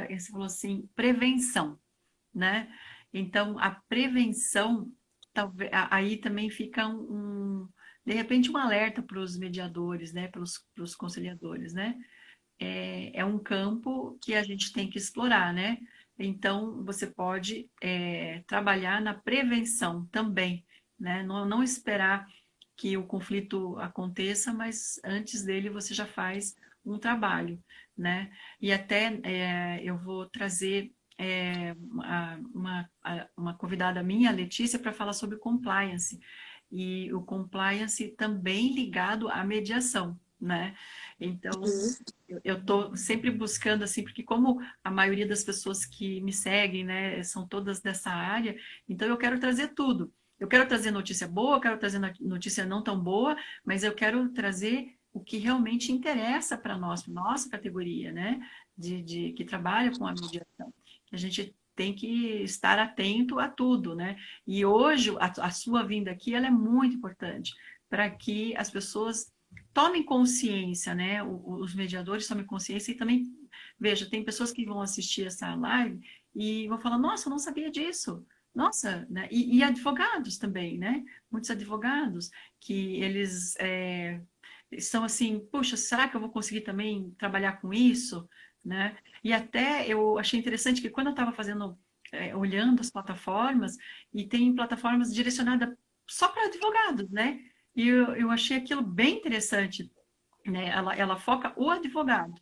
assim, prevenção, né? Então, a prevenção, talvez, aí também fica de repente, um alerta para os mediadores, né? Para os conciliadores, né? É um campo que a gente tem que explorar, né? Então, você pode trabalhar na prevenção também, né? Não esperar que o conflito aconteça, mas antes dele você já faz um trabalho, né? E até eu vou trazer uma convidada minha, a Letícia, para falar sobre compliance. E o compliance também ligado à mediação, né? Então, eu estou sempre buscando, assim, porque como a maioria das pessoas que me seguem, né, são todas dessa área, então eu quero trazer tudo. Eu quero trazer notícia boa, eu quero trazer notícia não tão boa, mas eu quero trazer o que realmente interessa para nós, para nossa categoria, né, que trabalha com a mediação. A gente tem que estar atento a tudo, né? E hoje a sua vinda aqui, ela é muito importante para que as pessoas tomem consciência, né? Os mediadores tomem consciência e também, veja, tem pessoas que vão assistir essa live e vão falar, nossa, eu não sabia disso. Nossa, né? E advogados também, né? Muitos advogados que eles estão assim, puxa, será que eu vou conseguir também trabalhar com isso, né? E até eu achei interessante que quando eu estava fazendo, olhando as plataformas, e tem plataformas direcionadas só para advogados, né? E eu achei aquilo bem interessante, né? Ela foca o advogado.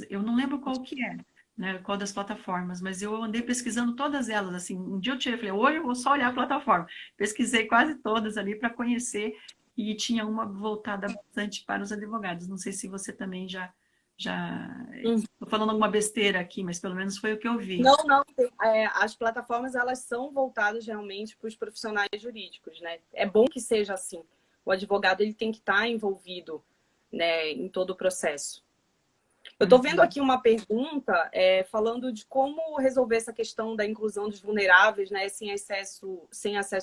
Eu não lembro qual que é, né? Qual das plataformas, mas eu andei pesquisando todas elas. Assim, um dia eu tirei, falei, hoje eu vou só olhar a plataforma. Pesquisei quase todas ali para conhecer e tinha uma voltada bastante para os advogados. Não sei se você também já estou falando alguma besteira aqui, mas pelo menos foi o que eu vi. Não, não. As plataformas, elas são voltadas realmente para os profissionais jurídicos, né? É bom que seja assim. O advogado, ele tem que estar envolvido, né, em todo o processo. Eu estou vendo Uhum. aqui uma pergunta falando de como resolver essa questão da inclusão dos vulneráveis, né, sem acesso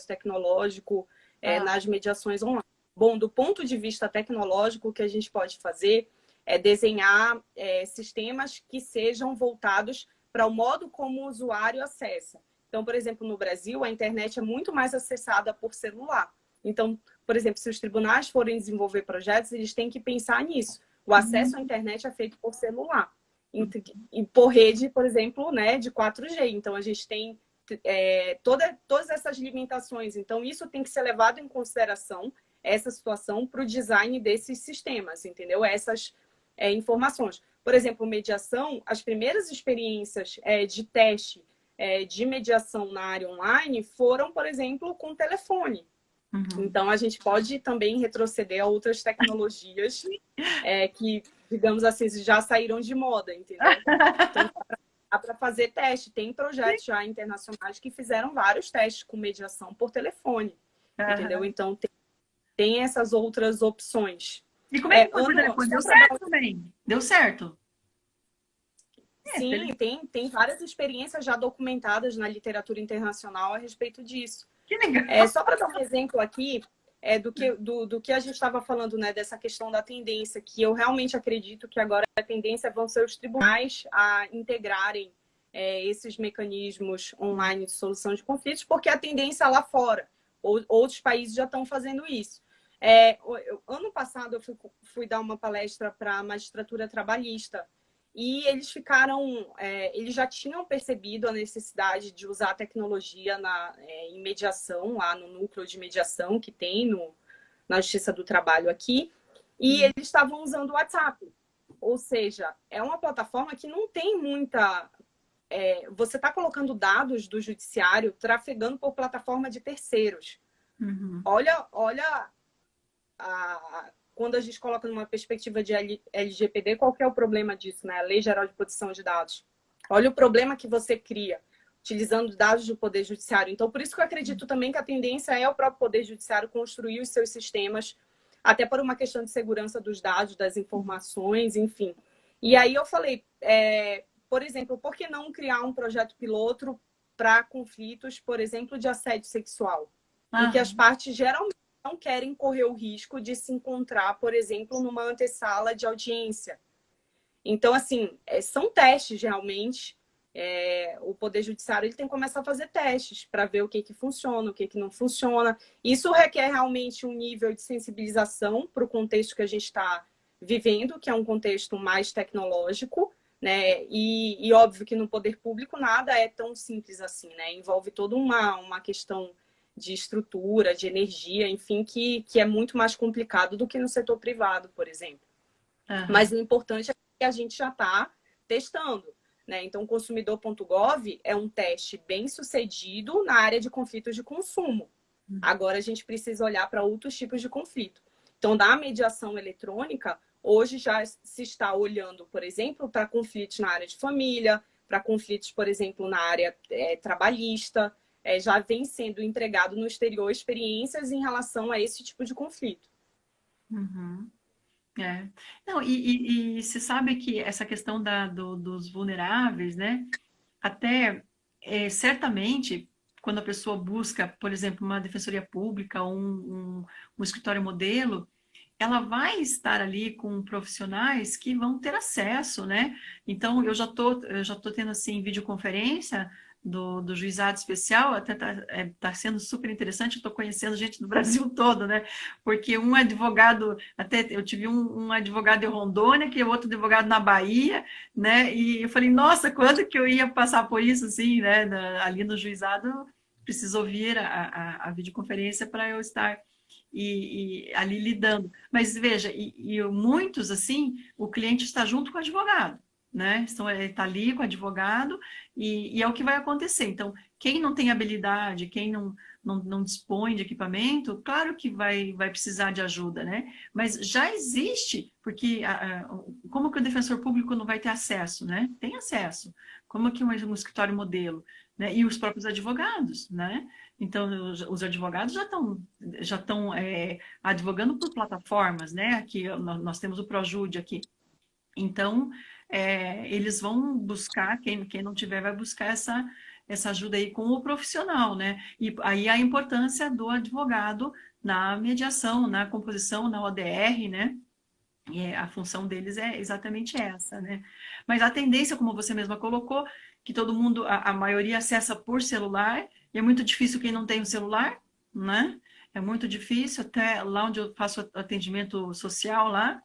tecnológico Ah, nas mediações online. Bom, do ponto de vista tecnológico, o que a gente pode fazer é desenhar sistemas que sejam voltados para o modo como o usuário acessa. Então, por exemplo, no Brasil, a internet é muito mais acessada por celular. Então, por exemplo, se os tribunais forem desenvolver projetos, eles têm que pensar nisso. O acesso à uhum. internet é feito por celular e por rede, por exemplo, né, de 4G. Então, a gente tem todas essas limitações. Então, isso tem que ser levado em consideração, essa situação, para o design desses sistemas, entendeu? Essas informações. Por exemplo, mediação, as primeiras experiências de teste de mediação na área online foram, por exemplo, com telefone. Uhum. Então, a gente pode também retroceder a outras tecnologias que, digamos assim, já saíram de moda, entendeu? Então, dá para fazer teste. Tem projetos já internacionais que fizeram vários testes com mediação por telefone, entendeu? Aham. Então, tem essas outras opções. E como é que foi por Ano, telefone? só Deu para dar certo também. Deu certo. Sim, tem várias experiências já documentadas na literatura internacional a respeito disso. Que legal. Só para dar um exemplo aqui do que a gente estava falando, né, dessa questão da tendência, que eu realmente acredito que agora a tendência vão ser os tribunais a integrarem esses mecanismos online de solução de conflitos, porque a tendência lá fora, outros países já estão fazendo isso. Ano passado eu fui dar uma palestra para a magistratura trabalhista e eles já tinham percebido a necessidade de usar a tecnologia em mediação, lá no núcleo de mediação que tem na Justiça do Trabalho aqui, e eles estavam usando o WhatsApp. Ou seja, é uma plataforma que não tem muita. Você está colocando dados do judiciário trafegando por plataforma de terceiros. Uhum. Olha quando a gente coloca numa perspectiva de LGPD, qual que é o problema disso, né? A Lei Geral de Proteção de Dados. Olha o problema que você cria. utilizando dados do Poder Judiciário. Então, por isso que eu acredito também que a tendência é o próprio Poder Judiciário construir os seus sistemas, até por uma questão de segurança dos dados, das informações, enfim. E aí eu falei, por exemplo, por que não criar um projeto piloto para conflitos, por exemplo, de assédio sexual? Em que as partes geralmente não querem correr o risco de se encontrar, por exemplo, numa antessala de audiência. Então, assim, são testes realmente. O Poder Judiciário ele tem que começar a fazer testes para ver o que funciona, o que não funciona. Isso requer realmente um nível de sensibilização para o contexto que a gente está vivendo, que é um contexto mais tecnológico, né? E óbvio que no poder público nada é tão simples assim, né? Envolve toda uma questão de estrutura, de energia, enfim, que é muito mais complicado do que no setor privado, por exemplo. Mas o importante é que a gente já está testando, né? Então, o consumidor.gov é um teste bem sucedido na área de conflitos de consumo. Agora, a gente precisa olhar para outros tipos de conflito. Então, da mediação eletrônica, hoje já se está olhando, por exemplo, para conflitos na área de família, para conflitos, por exemplo, na área trabalhista. Já vem sendo entregado no exterior experiências em relação a esse tipo de conflito. Não, e se sabe que essa questão dos vulneráveis, né? Até certamente, quando a pessoa busca, por exemplo, uma defensoria pública ou um escritório modelo, ela vai estar ali com profissionais que vão ter acesso, né? Então, eu já tô tendo, assim, videoconferência do juizado especial, até tá sendo super interessante, eu estou conhecendo gente do Brasil todo, né? Porque um advogado, até eu tive um advogado em Rondônia, que é outro advogado na Bahia, né? E eu falei, nossa, quando que eu ia passar por isso, assim, né? Ali no juizado, preciso ouvir a videoconferência para eu estar e ali lidando. Mas veja, muitos, assim, o cliente está junto com o advogado, né? Então, ele está ali com o advogado e é o que vai acontecer. Então, quem não tem habilidade, quem não dispõe de equipamento, claro que vai precisar de ajuda, né? Mas já existe, porque como que o defensor público não vai ter acesso, né? Tem acesso. Como que um escritório modelo, né? E os próprios advogados, né? Então, os advogados já estão advogando por plataformas, né? Aqui nós temos o Projude aqui. Então, eles vão buscar, quem não tiver vai buscar essa ajuda aí com o profissional, né? E aí a importância do advogado na mediação, na composição, na ODR, né? E a função deles é exatamente essa, né? Mas a tendência, como você mesma colocou, que todo mundo, a maioria acessa por celular, e é muito difícil quem não tem um celular, né? É muito difícil, até lá onde eu faço atendimento social lá,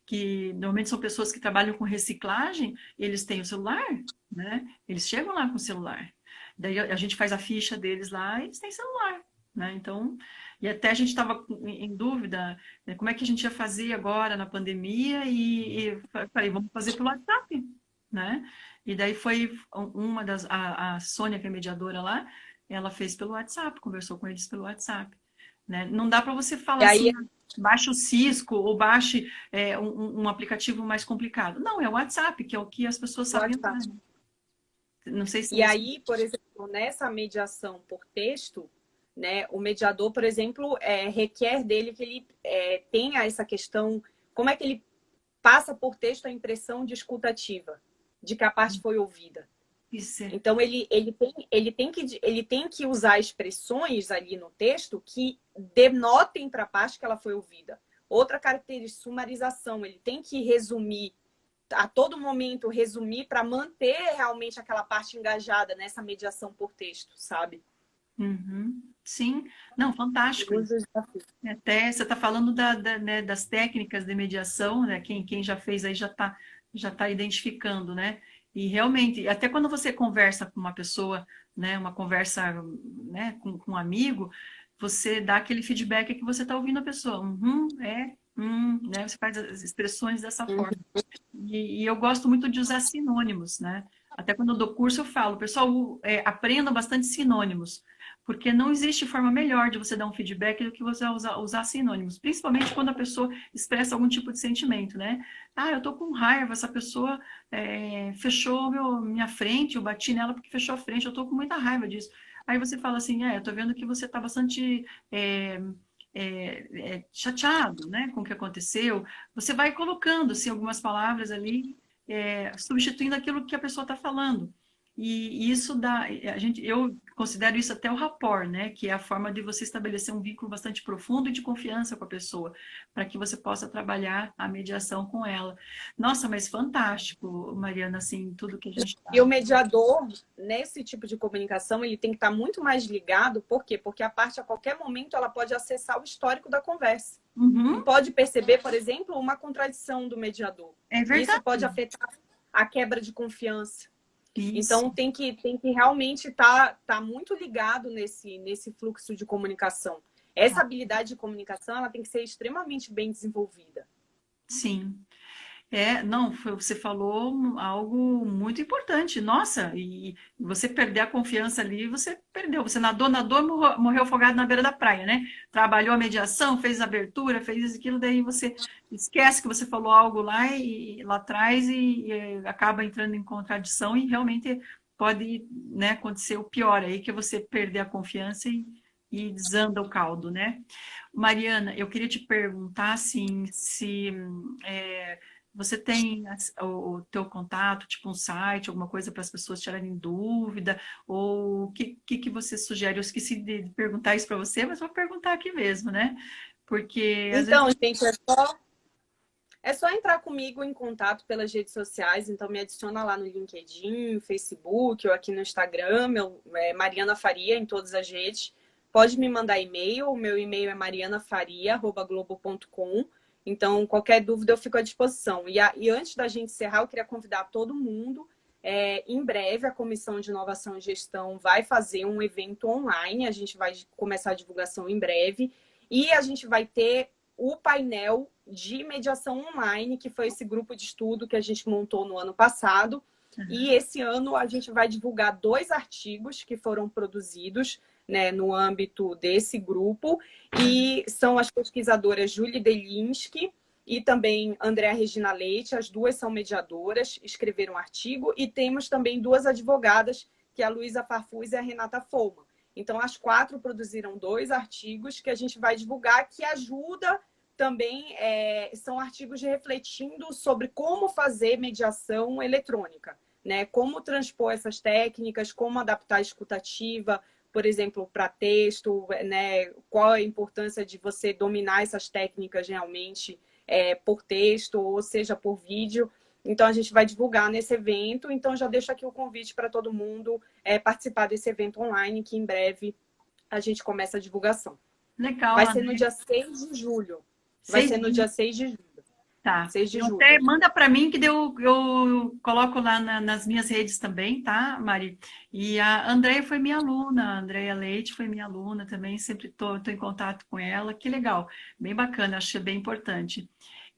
que normalmente são pessoas que trabalham com reciclagem, eles têm o celular, né? Eles chegam lá com o celular. Daí a gente faz a ficha deles lá e eles têm celular, né? Então, e até a gente estava em dúvida, né, como é que a gente ia fazer agora na pandemia e falei, vamos fazer pelo WhatsApp, né? E daí foi uma a Sônia, que é mediadora lá, ela fez pelo WhatsApp, conversou com eles pelo WhatsApp, né? Não dá para você falar assim, baixe o Cisco ou baixe um aplicativo mais complicado. Não, é o WhatsApp, que é o que as pessoas sabem usar. Não sei se... E aí, por exemplo, nessa mediação por texto, né, o mediador, por exemplo, requer dele que ele tenha essa questão, como é que ele passa por texto a impressão de escutativa, de que a parte foi ouvida. Então, ele tem que usar expressões ali no texto que denotem para a parte que ela foi ouvida. Outra característica, sumarização. Ele tem que resumir, a todo momento, resumir para manter realmente aquela parte engajada nessa mediação por texto, sabe? Sim. Não, fantástico. Até você está falando né, das técnicas de mediação, né? Quem já fez aí já tá identificando, né? E realmente, até quando você conversa com uma pessoa, né, uma conversa, né, com um amigo, você dá aquele feedback que você está ouvindo a pessoa. Né? Você faz as expressões dessa forma. E eu gosto muito de usar sinônimos, né? Até quando eu dou curso eu falo, pessoal, aprendam bastante sinônimos, porque não existe forma melhor de você dar um feedback do que você usar sinônimos, principalmente quando a pessoa expressa algum tipo de sentimento, né? Ah, eu tô com raiva, essa pessoa fechou minha frente, eu bati nela porque fechou a frente, eu tô com muita raiva disso. Aí você fala assim, eu tô vendo que você tá bastante chateado, né, com o que aconteceu. Você vai colocando, assim, algumas palavras ali, substituindo aquilo que a pessoa está falando. E isso dá, eu considero isso até o rapport, né? Que é a forma de você estabelecer um vínculo bastante profundo e de confiança com a pessoa, para que você possa trabalhar a mediação com ela. Nossa, mas fantástico, Mariana, assim, tudo que a gente está. E o mediador, nesse tipo de comunicação, ele tem que estar muito mais ligado, por quê? Porque a parte, a qualquer momento, ela pode acessar o histórico da conversa. E Uhum, pode perceber, por exemplo, uma contradição do mediador. é Isso verdade. pode afetar a quebra de confiança. Isso. Então, tem que realmente tá muito ligado nesse fluxo de comunicação. Essa habilidade de comunicação, ela tem que ser extremamente bem desenvolvida. Sim. Não, você falou algo muito importante. Nossa, e você perder a confiança ali, você perdeu. Você nadou, morreu afogado na beira da praia, né? Trabalhou a mediação, fez a abertura, fez isso, aquilo, daí você esquece que você falou algo lá atrás e acaba entrando em contradição e realmente pode, né, acontecer o pior aí, que é você perder a confiança e desanda o caldo, né? Mariana, eu queria te perguntar, assim, se você tem o teu contato, tipo um site, alguma coisa para as pessoas tirarem dúvida? Ou o que você sugere? Eu esqueci de perguntar isso para você, mas vou perguntar aqui mesmo, né? Porque às vezes. Então, gente, é só entrar comigo em contato pelas redes sociais. Então, me adiciona lá no LinkedIn, no Facebook ou aqui no Instagram. Mariana Faria em todas as redes. Pode me mandar e-mail. O meu e-mail é marianafaria@globo.com. Então, qualquer dúvida eu fico à disposição. E antes da gente encerrar, eu queria convidar todo mundo. Em breve, a Comissão de Inovação e Gestão vai fazer um evento online. A gente vai começar a divulgação em breve. E a gente vai ter o painel de mediação online, que foi esse grupo de estudo que a gente montou no ano passado. E esse ano a gente vai divulgar 2 artigos que foram produzidos, né, no âmbito desse grupo, e são as pesquisadoras Julie Delinsky e também Andréa Regina Leite. As duas são mediadoras, escreveram um artigo, e temos também 2 advogadas, que é a Luísa Farfus e a Renata Folman. Então, as 4 produziram 2 artigos que a gente vai divulgar, que ajuda também, são artigos refletindo sobre como fazer mediação eletrônica, né? Como transpor essas técnicas, como adaptar a escutativa, por exemplo, para texto, né? Qual a importância de você dominar essas técnicas realmente por texto, ou seja, por vídeo. Então, a gente vai divulgar nesse evento. Então, já deixo aqui o convite para todo mundo participar desse evento online, que em breve a gente começa a divulgação. Legal, Vai ser no André. dia 6 de julho. Vai Seis ser no dia 6 de julho. Tá. 6 de Eu julho. até manda para mim que eu coloco lá nas minhas redes também, tá, Mari? E a Andrea foi minha aluna, a Andrea Leite foi minha aluna também, sempre tô em contato com ela. Que legal, bem bacana, achei bem importante.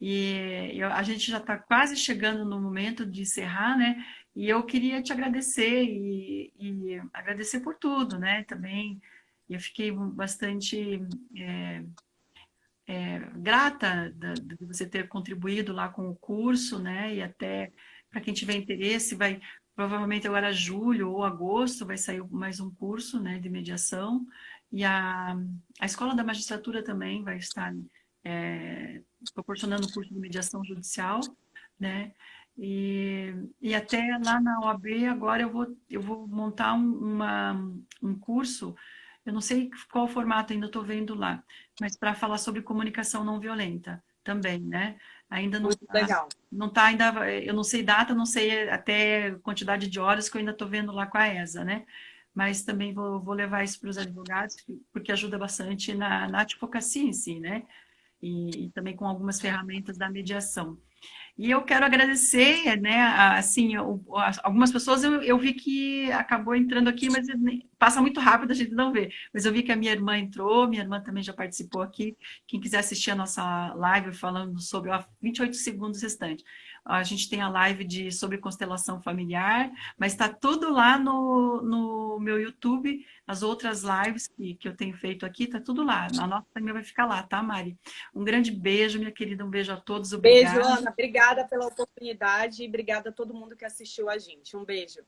E a gente já está quase chegando no momento de encerrar, né? E eu queria te agradecer e agradecer por tudo, né? Também eu fiquei bastante grata de você ter contribuído lá com o curso, né? E até para quem tiver interesse, vai provavelmente agora julho ou agosto vai sair mais um curso, né, de mediação. E a Escola da Magistratura também vai estar proporcionando o curso de mediação judicial, né? E até lá na OAB agora eu vou montar um curso, eu não sei qual formato ainda estou vendo lá, mas para falar sobre comunicação não violenta também, né? Ainda não Muito está, legal. não tá ainda, eu não sei data, não sei até quantidade de horas que eu ainda estou vendo lá com a ESA, né? Mas também vou levar isso para os advogados, porque ajuda bastante na advocacia em si, né? E também com algumas ferramentas da mediação. E eu quero agradecer, né, assim, algumas pessoas eu vi que acabou entrando aqui, mas passa muito rápido, a gente não vê. Mas eu vi que a minha irmã entrou, minha irmã também já participou aqui. Quem quiser assistir a nossa live falando sobre, ó, 28 segundos restantes. A gente tem a live sobre constelação familiar, mas está tudo lá no meu YouTube, as outras lives que eu tenho feito aqui, está tudo lá. A nossa também vai ficar lá, tá, Mari? Um grande beijo, minha querida, um beijo a todos, Beijo, obrigada. Ana. Obrigada pela oportunidade e obrigada a todo mundo que assistiu a gente. Um beijo.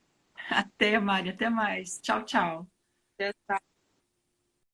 Até, Mari, até mais. Tchau, tchau. Até